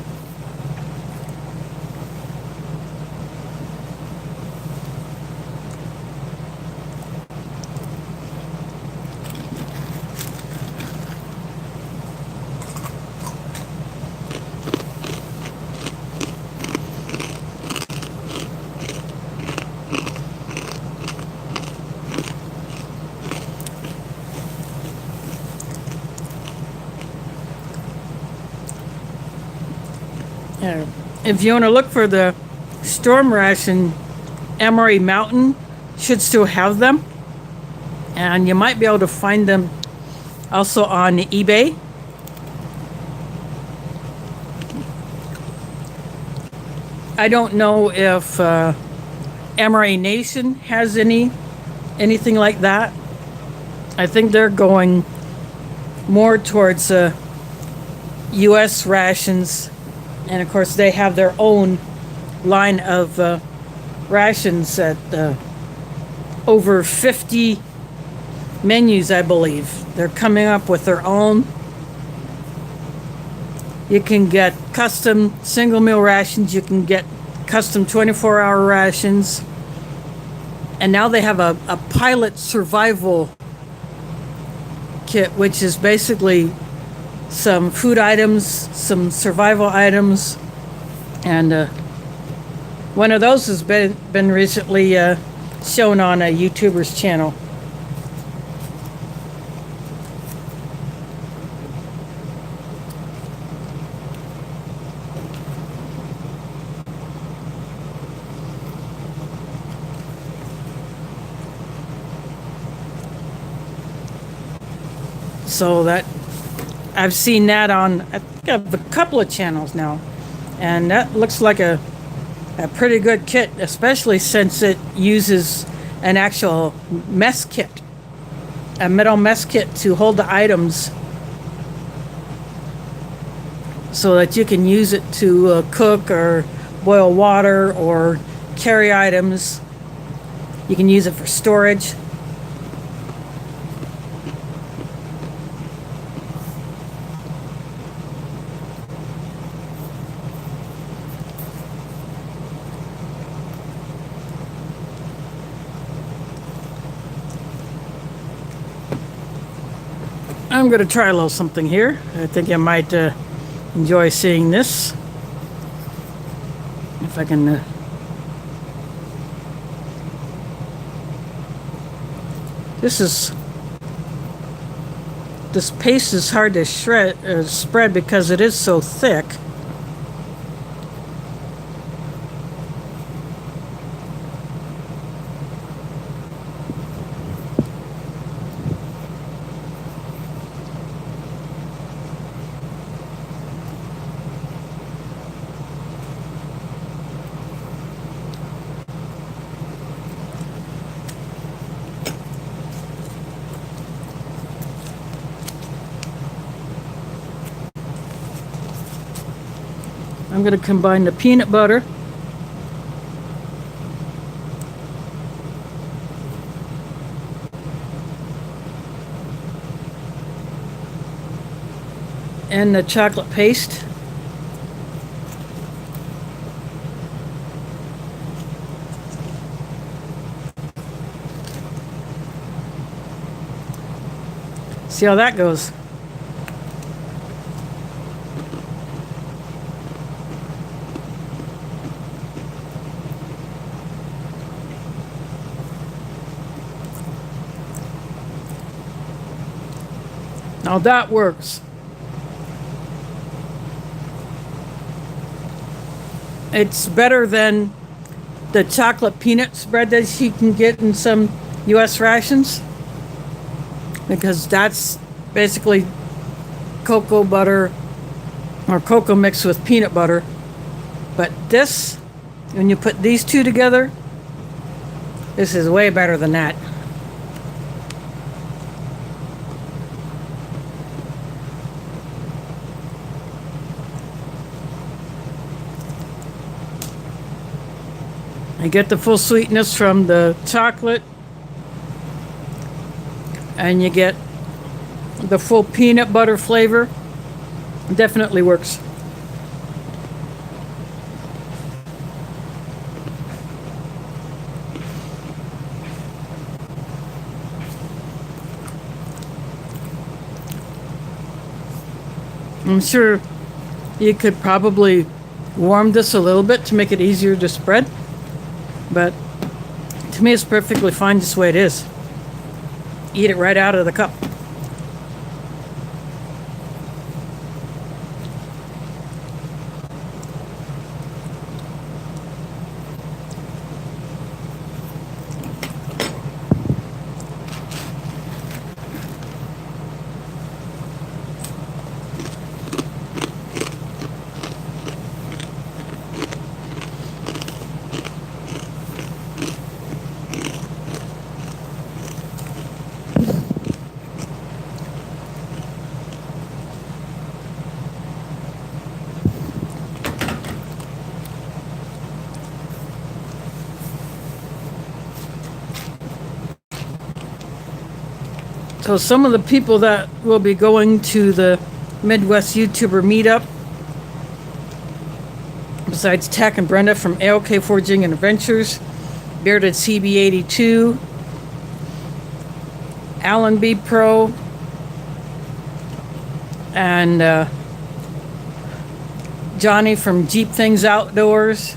If you want to look for the storm ration, Emery Mountain should still have them. And you might be able to find them also on eBay. I don't know if Emery Nation has anything like that. I think they're going more towards U.S. rations. And of course, they have their own line of rations at over 50 menus, I believe. They're coming up with their own. You can get custom single meal rations. You can get custom 24-hour rations. And now they have a pilot survival kit, which is basically some food items, some survival items, and one of those has been recently shown on a YouTuber's channel. So that I've seen that on, I think, I have a couple of channels now, and that looks like a pretty good kit, especially since it uses an actual mess kit, a metal mess kit to hold the items so that you can use it to cook or boil water or carry items. You can use it for storage. I'm going to try a little something here. I think I might enjoy seeing this. If I can. This paste is hard to spread because it is so thick. I'm going to combine the peanut butter and the chocolate paste. See how that goes. Now that works. It's better than the chocolate peanut spread that you can get in some U.S. rations, because that's basically cocoa butter or cocoa mixed with peanut butter. But this, when you put these two together, this is way better than that. You get the full sweetness from the chocolate, and you get the full peanut butter flavor. It definitely works. I'm sure you could probably warm this a little bit to make it easier to spread. But to me, it's perfectly fine just the way it is. Eat it right out of the cup. So some of the people that will be going to the Midwest YouTuber meetup, besides Tack and Brenda from AOK Forging and Adventures, Bearded CB82, Alan B Pro, and Johnny from Jeep Things Outdoors,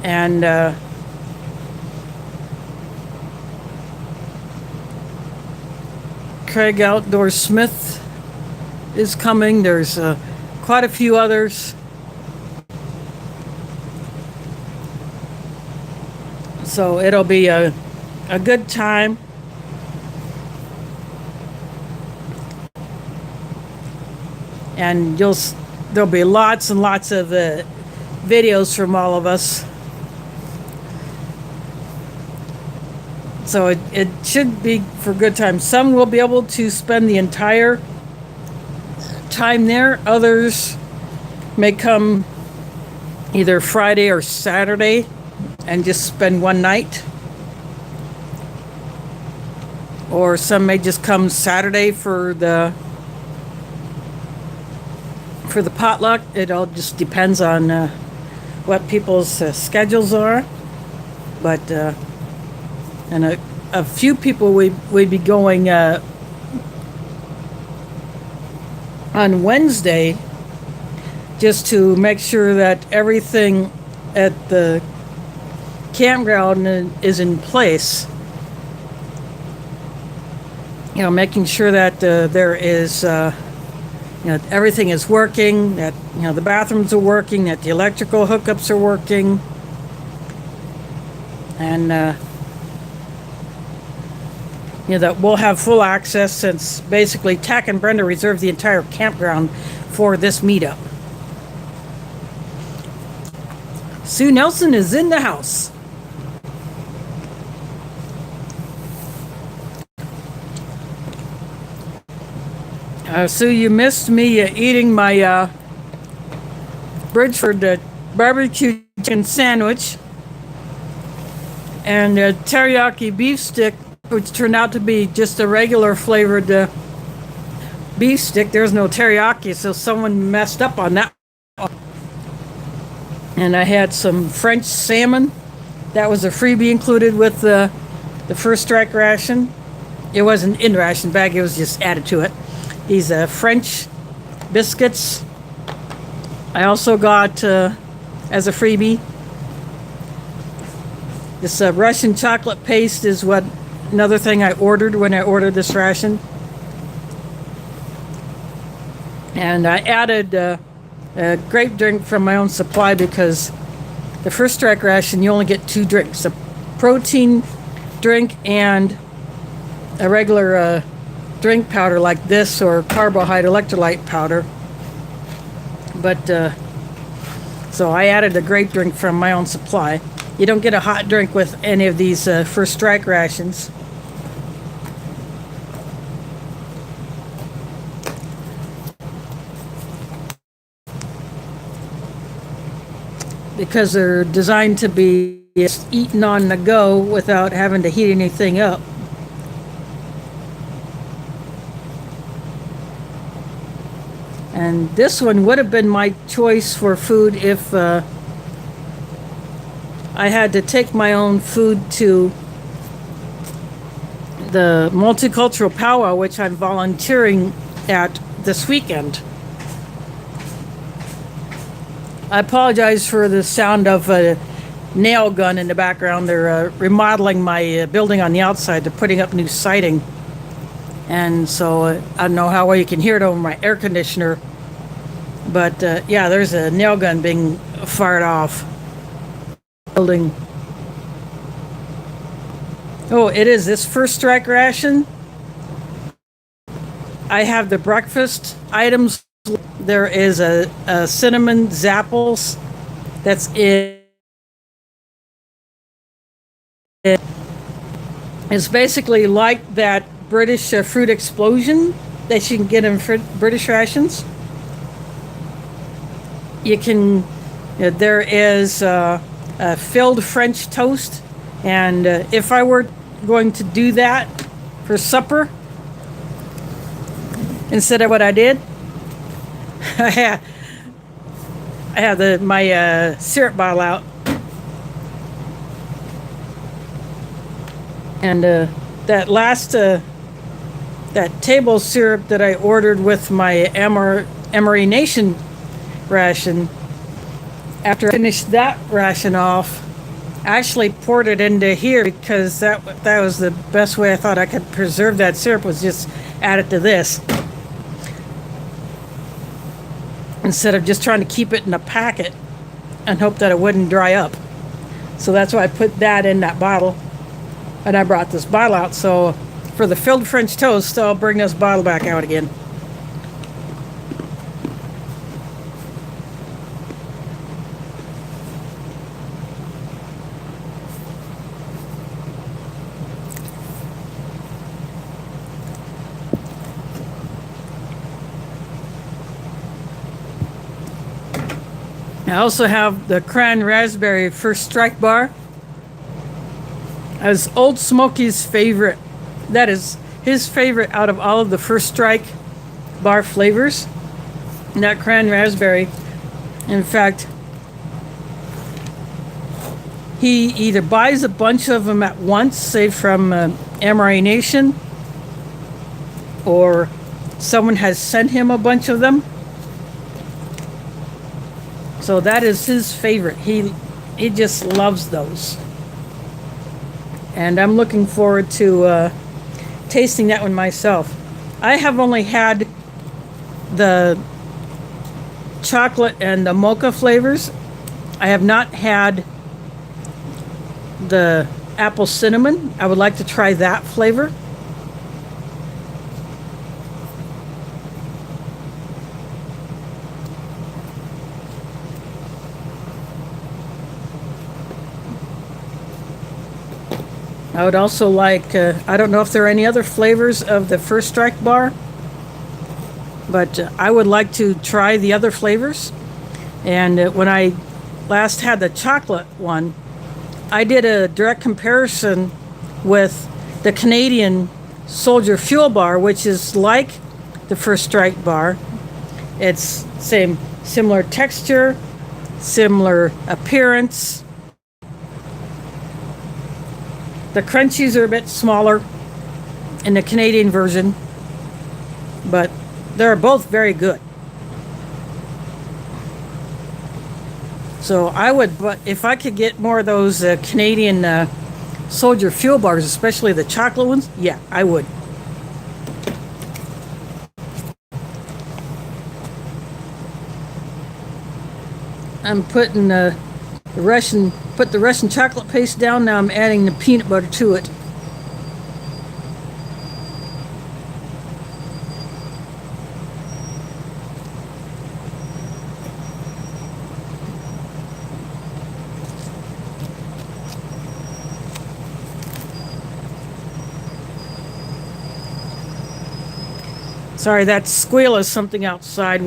and Craig Outdoor Smith is coming. There's quite a few others. So it'll be a good time. And there'll be lots and lots of videos from all of us. So it should be for good time. Some will be able to spend the entire time there. Others may come either Friday or Saturday and just spend one night. Or some may just come Saturday for the potluck. It all just depends on what people's schedules are. But and a few people we'd be going on Wednesday, just to make sure that everything at the campground is in place. You know, making sure that there is, everything is working, that, the bathrooms are working, that the electrical hookups are working. And, that we'll have full access, since basically Tack and Brenda reserved the entire campground for this meetup. Sue Nelson is in the house. Sue, you missed me eating my Bridgeford barbecue chicken sandwich and teriyaki beef stick, which turned out to be just a regular flavored beef stick. There's no teriyaki, so someone messed up on that. And I had some French salmon. That was a freebie included with the first strike ration. It wasn't in the ration bag, it was just added to it. These French biscuits I also got as a freebie. This Russian chocolate paste is another thing I ordered when I ordered this ration. And I added a grape drink from my own supply, because the first strike ration you only get 2 drinks, a protein drink and a regular drink powder like this, or carbohydrate electrolyte powder. But so I added a grape drink from my own supply. You don't get a hot drink with any of these first strike rations. Because they're designed to be eaten on the go without having to heat anything up. And this one would have been my choice for food if I had to take my own food to the multicultural powwow, which I'm volunteering at this weekend. I apologize for the sound of a nail gun in the background. They're remodeling my building on the outside. They're putting up new siding. And so I don't know how well you can hear it over my air conditioner. But yeah, there's a nail gun being fired off. Building. Oh, it is this first strike ration. I have the breakfast items. There is a cinnamon zapples that's in. It's basically like that British fruit explosion that you can get in British rations. You can. There is a filled French toast, and if I were going to do that for supper instead of what I did, I have my syrup bottle out, and that last that table syrup that I ordered with my Emery Nation ration. After I finished that ration off, I actually poured it into here, because that was the best way I thought I could preserve that syrup, was just add it to this, instead of just trying to keep it in a packet and hope that it wouldn't dry up. So that's why I put that in that bottle, and I brought this bottle out. So for the filled French toast, I'll bring this bottle back out again. I also have the cran raspberry first strike bar. As Old Smokey's favorite. That is his favorite out of all of the first strike bar flavors. That cran raspberry. In fact, he either buys a bunch of them at once, say from Emery Nation, or someone has sent him a bunch of them. So that is his favorite. He just loves those. And I'm looking forward to tasting that one myself. I have only had the chocolate and the mocha flavors. I have not had the apple cinnamon. I would like to try that flavor. I would also like, I don't know if there are any other flavors of the First Strike bar, but I would like to try the other flavors. And when I last had the chocolate one, I did a direct comparison with the Canadian Soldier Fuel bar, which is like the First Strike bar. It's similar texture, similar appearance. The crunchies are a bit smaller in the Canadian version, but they're both very good. So I would, but if I could get more of those Canadian Soldier Fuel bars, especially the chocolate ones, yeah, I would. I'm putting the Russian chocolate paste down. Now I'm adding the peanut butter to it. Sorry, that squeal is something outside.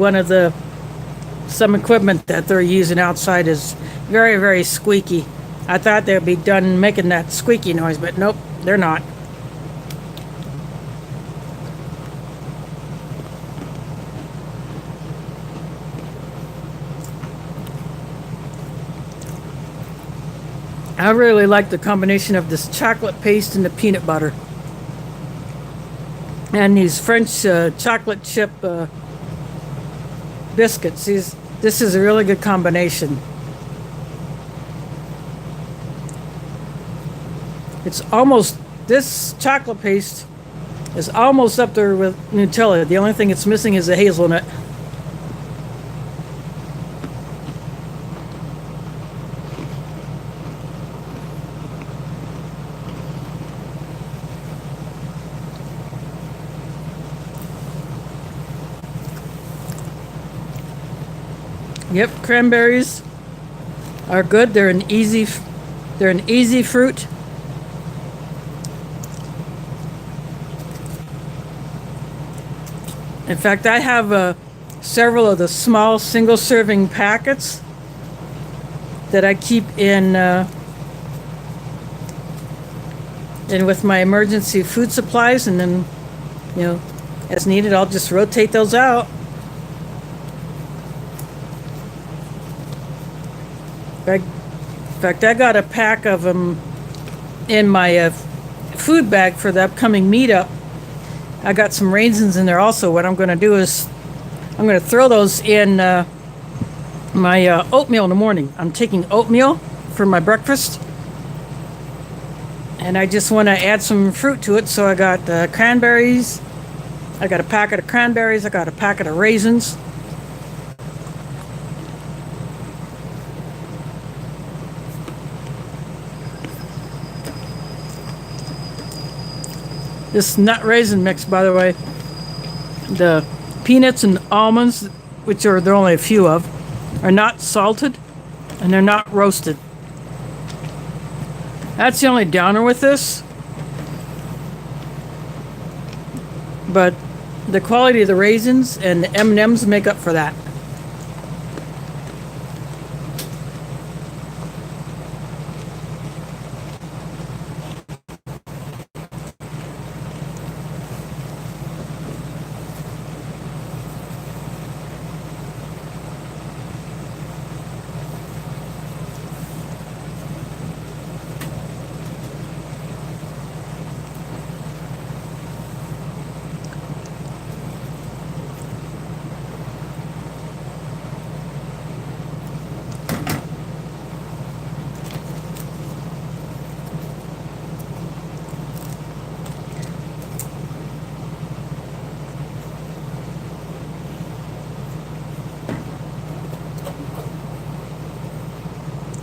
Some equipment that they're using outside is very, very squeaky. I thought they'd be done making that squeaky noise, but nope, they're not. I really like the combination of this chocolate paste and the peanut butter. And these French chocolate chip biscuits. This is a really good combination. This chocolate paste is almost up there with Nutella. The only thing it's missing is the hazelnut. Yep, cranberries are good. They're an easy fruit. In fact, I have several of the small single-serving packets that I keep in with my emergency food supplies, and then, as needed, I'll just rotate those out. In fact, I got a pack of them in my food bag for the upcoming meetup. I got some raisins in there also. What I'm going to do is I'm going to throw those in my oatmeal in the morning. I'm taking oatmeal for my breakfast, and I just want to add some fruit to it. So I got cranberries. I got a packet of cranberries. I got a packet of raisins. This nut raisin mix, by the way, the peanuts and almonds, which there are only a few of, are not salted and they're not roasted. That's the only downer with this. But the quality of the raisins and the M&Ms make up for that.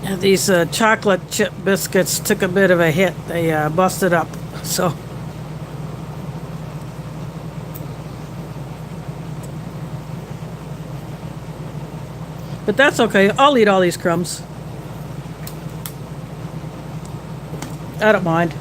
These chocolate chip biscuits took a bit of a hit. They busted up. So, but that's okay. I'll eat all these crumbs. I don't mind.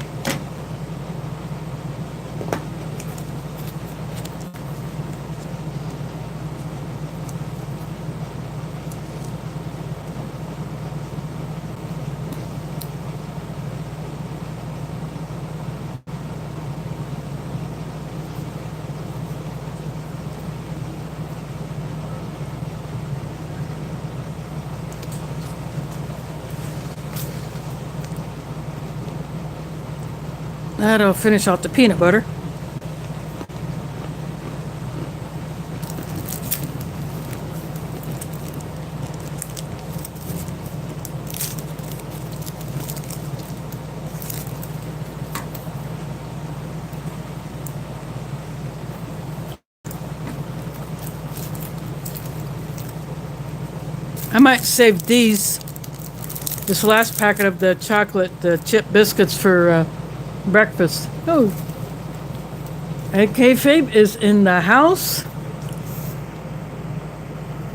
That'll finish off the peanut butter. I might save this last packet of the chocolate chip biscuits for breakfast. Oh, and kayfabe is in the house.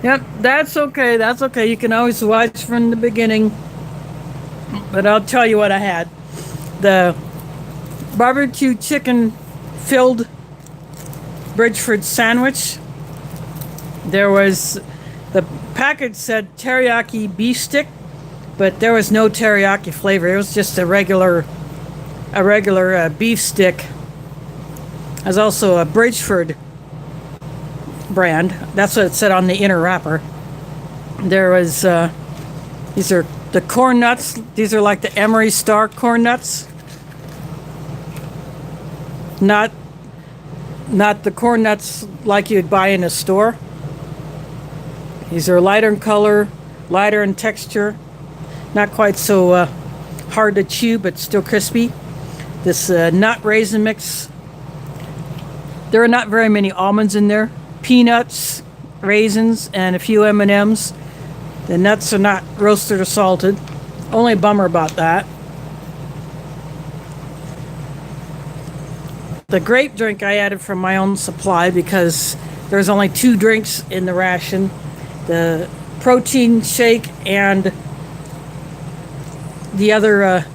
Yep, that's okay. That's okay. You can always watch from the beginning. But I'll tell you what I had. The barbecue chicken filled Bridgeford sandwich. There was, the package said teriyaki beef stick, but there was no teriyaki flavor. It was just a regular beef stick. There's also a Bridgeford brand. That's what it said on the inner wrapper. There was these are the corn nuts. These are like the Emery Star corn nuts. Not the corn nuts like you'd buy in a store. These are lighter in color, lighter in texture, not quite so hard to chew, but still crispy. This nut raisin mix. There are not very many almonds in there. Peanuts, raisins, and a few M&Ms. The nuts are not roasted or salted. Only bummer about that. The grape drink I added from my own supply because there's only 2 drinks in the ration. The protein shake and the other,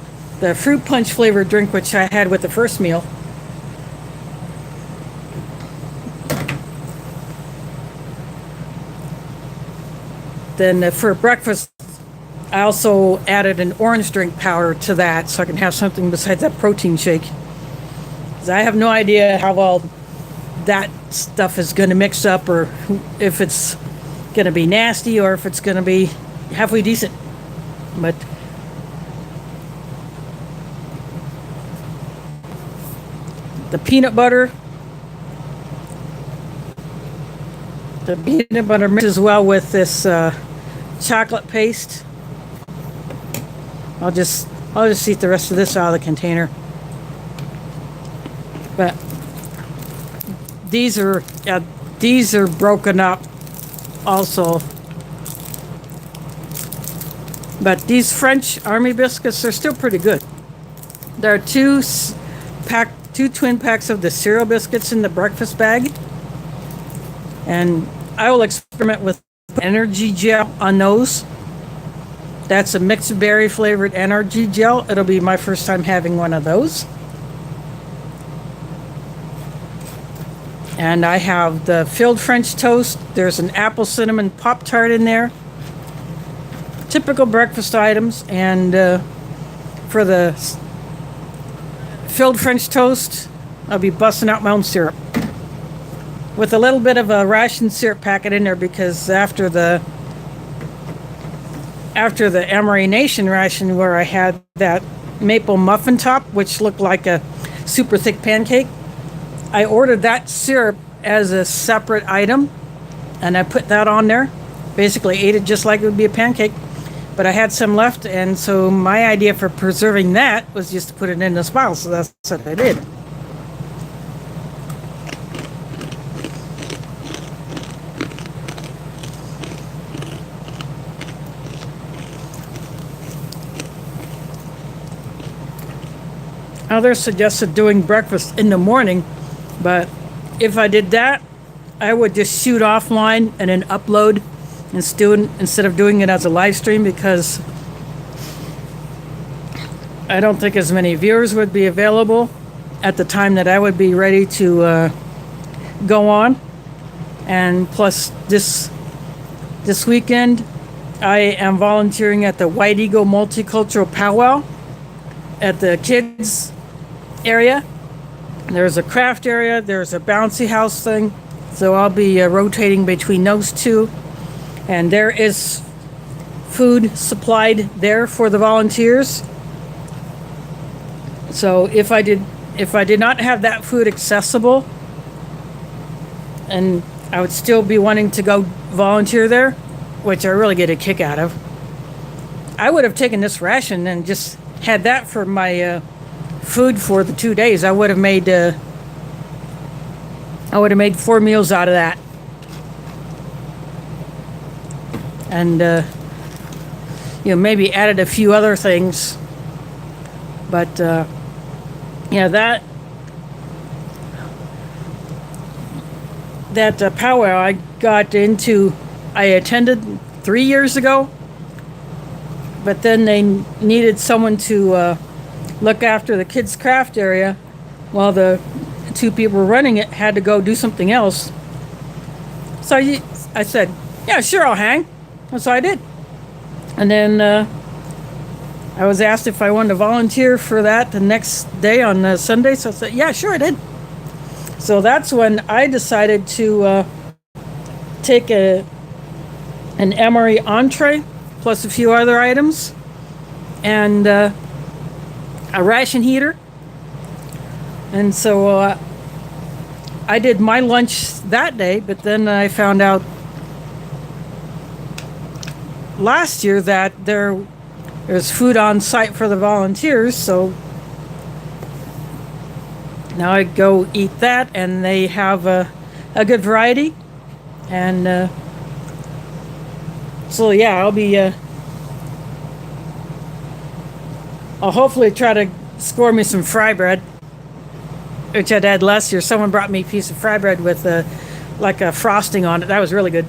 the fruit punch flavored drink, which I had with the first meal. Then for breakfast, I also added an orange drink powder to that so I can have something besides that protein shake. 'Cause I have no idea how well that stuff is going to mix up, or if it's going to be nasty or if it's going to be halfway decent. But the peanut butter mixes well with this chocolate paste. I'll just eat the rest of this out of the container. But these are broken up also. But these French Army biscuits are still pretty good. There are two twin packs of the cereal biscuits in the breakfast bag. And I will experiment with energy gel on those. That's a mixed berry flavored energy gel. It'll be my first time having one of those. And I have the filled French toast. There's an apple cinnamon Pop-Tart in there. Typical breakfast items. And for the filled French toast, I'll be busting out my own syrup. With a little bit of a ration syrup packet in there, because after the Emery Nation ration where I had that maple muffin top, which looked like a super thick pancake, I ordered that syrup as a separate item, and I put that on there. Basically ate it just like it would be a pancake, but I had some left, and so my idea for preserving that was just to put it in this bottle, so that's what I did. Others suggested doing breakfast in the morning, but if I did that, I would just shoot offline and then upload instead of doing it as a live stream, because I don't think as many viewers would be available at the time that I would be ready to go on. And plus, this weekend, I am volunteering at the White Eagle Multicultural Powwow at the kids area. There's a craft area, there's a bouncy house thing, so I'll be rotating between those two. And there is food supplied there for the volunteers. So if I did not have that food accessible, and I would still be wanting to go volunteer there, which I really get a kick out of, I would have taken this ration and just had that for my food for the 2 days. I would have made 4 meals out of that, and maybe added a few other things. But that powwow I attended 3 years ago, but then they needed someone to look after the kids' craft area while the 2 people running it had to go do something else. So I said, yeah, sure, I'll hang. And so I did. And then I was asked if I wanted to volunteer for that the next day on Sunday. So I said, yeah, sure, I did. So that's when I decided to take an emery entree plus a few other items and a ration heater. And so I did my lunch that day, but then I found out last year that there's food on site for the volunteers, so now I go eat that, and they have a good variety. And so yeah, I'll hopefully try to score me some fry bread, which I'd had last year. Someone brought me a piece of fry bread with like a frosting on it. That was really good.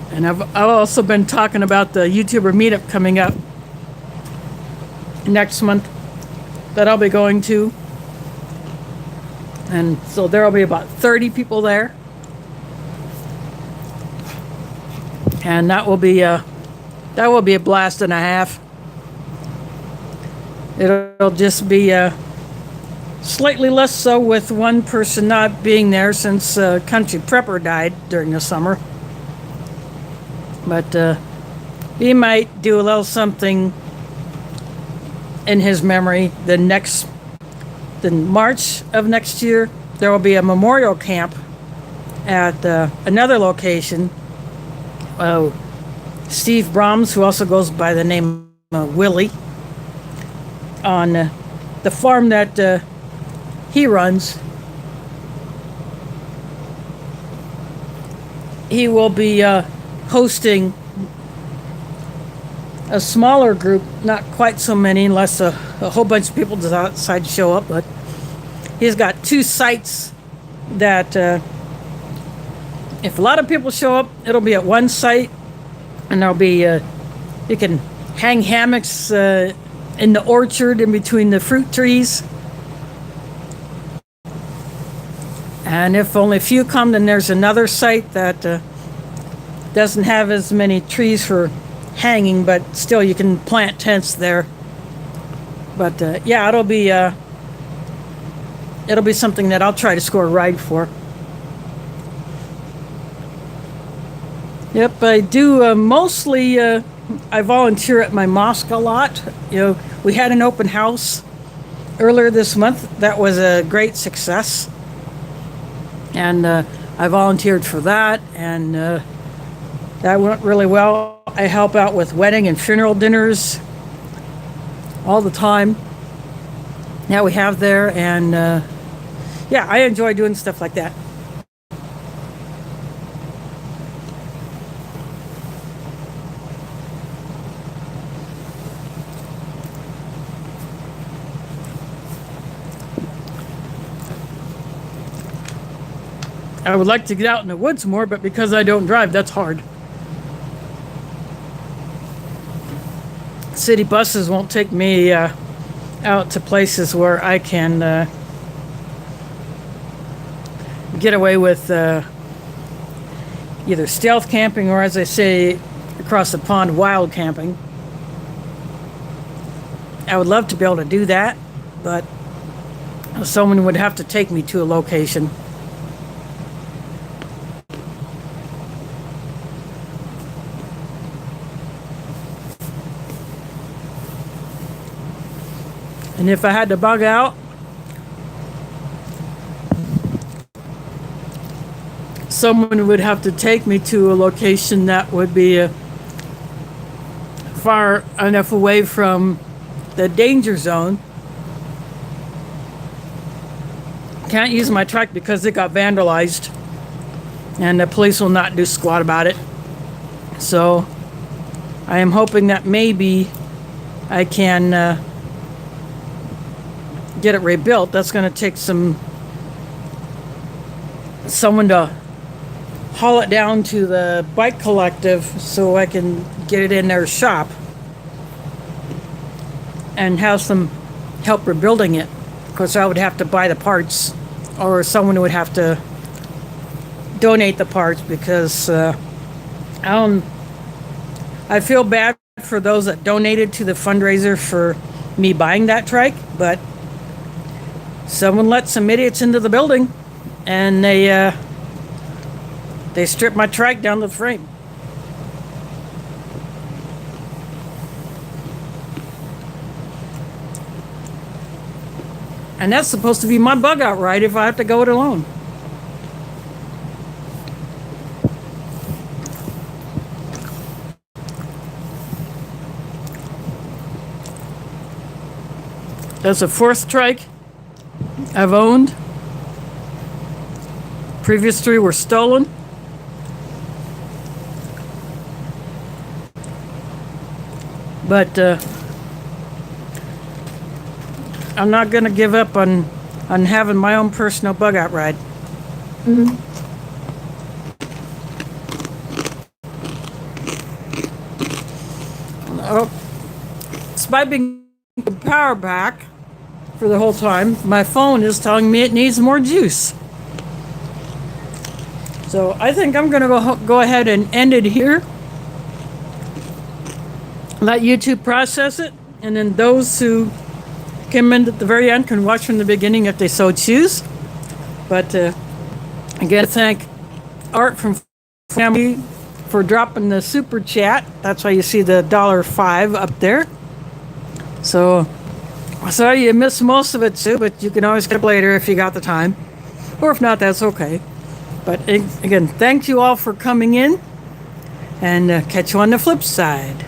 And I've also been talking about the YouTuber meetup coming up next month that I'll be going to. And so there'll be about 30 people there. And that will be a blast and a half. It'll just be slightly less so with one person not being there since Country Prepper died during the summer. But he might do a little something in his memory. The March of next year, there will be a memorial camp at another location. Steve Brahms, who also goes by the name Willie, on the farm that he runs. He will be hosting a smaller group, not quite so many, unless a whole bunch of people decide to show up. But he's got 2 sites that if a lot of people show up, it'll be at one site, and there'll be you can hang hammocks in the orchard in between the fruit trees. And if only a few come, then there's another site that doesn't have as many trees for hanging, but still you can plant tents there. But yeah, it'll be something that I'll try to score a ride for. Yep, I do mostly. I volunteer at my mosque a lot. We had an open house earlier this month. That was a great success, and I volunteered for that, and that went really well. I help out with wedding and funeral dinners all the time. that we have there. And yeah, I enjoy doing stuff like that. I would like to get out in the woods more, but because I don't drive, that's hard. City buses won't take me out to places where I can get away with either stealth camping or, as I say across the pond, wild camping. I would love to be able to do that, but someone would have to take me to a location. And if I had to bug out, someone would have to take me to a location that would be far enough away from the danger zone. Can't use my truck because it got vandalized, and the police will not do squat about it. So I am hoping that maybe I can get it rebuilt. That's going to take someone to haul it down to the bike collective so I can get it in their shop and have some help rebuilding it. Of course, I would have to buy the parts, or someone would have to donate the parts, because I feel bad for those that donated to the fundraiser for me buying that trike, but someone let some idiots into the building, and they stripped my trike down to the frame. And that's supposed to be my bug out ride if I have to go it alone. That's the fourth trike I've owned. Previous three were stolen. But I'm not going to give up on having my own personal bug out ride. Mm-hmm. Oh, despite being power back for the whole time, my phone is telling me it needs more juice. So I think I'm going to go ahead and end it here. Let YouTube process it, and then those who came in at the very end can watch from the beginning if they so choose. But again, thank Art from Family for dropping the super chat. That's why you see the $5 up there. So sorry you missed most of it too, but you can always get it later if you got the time, or if not, that's okay. But again, thank you all for coming in, and catch you on the flip side.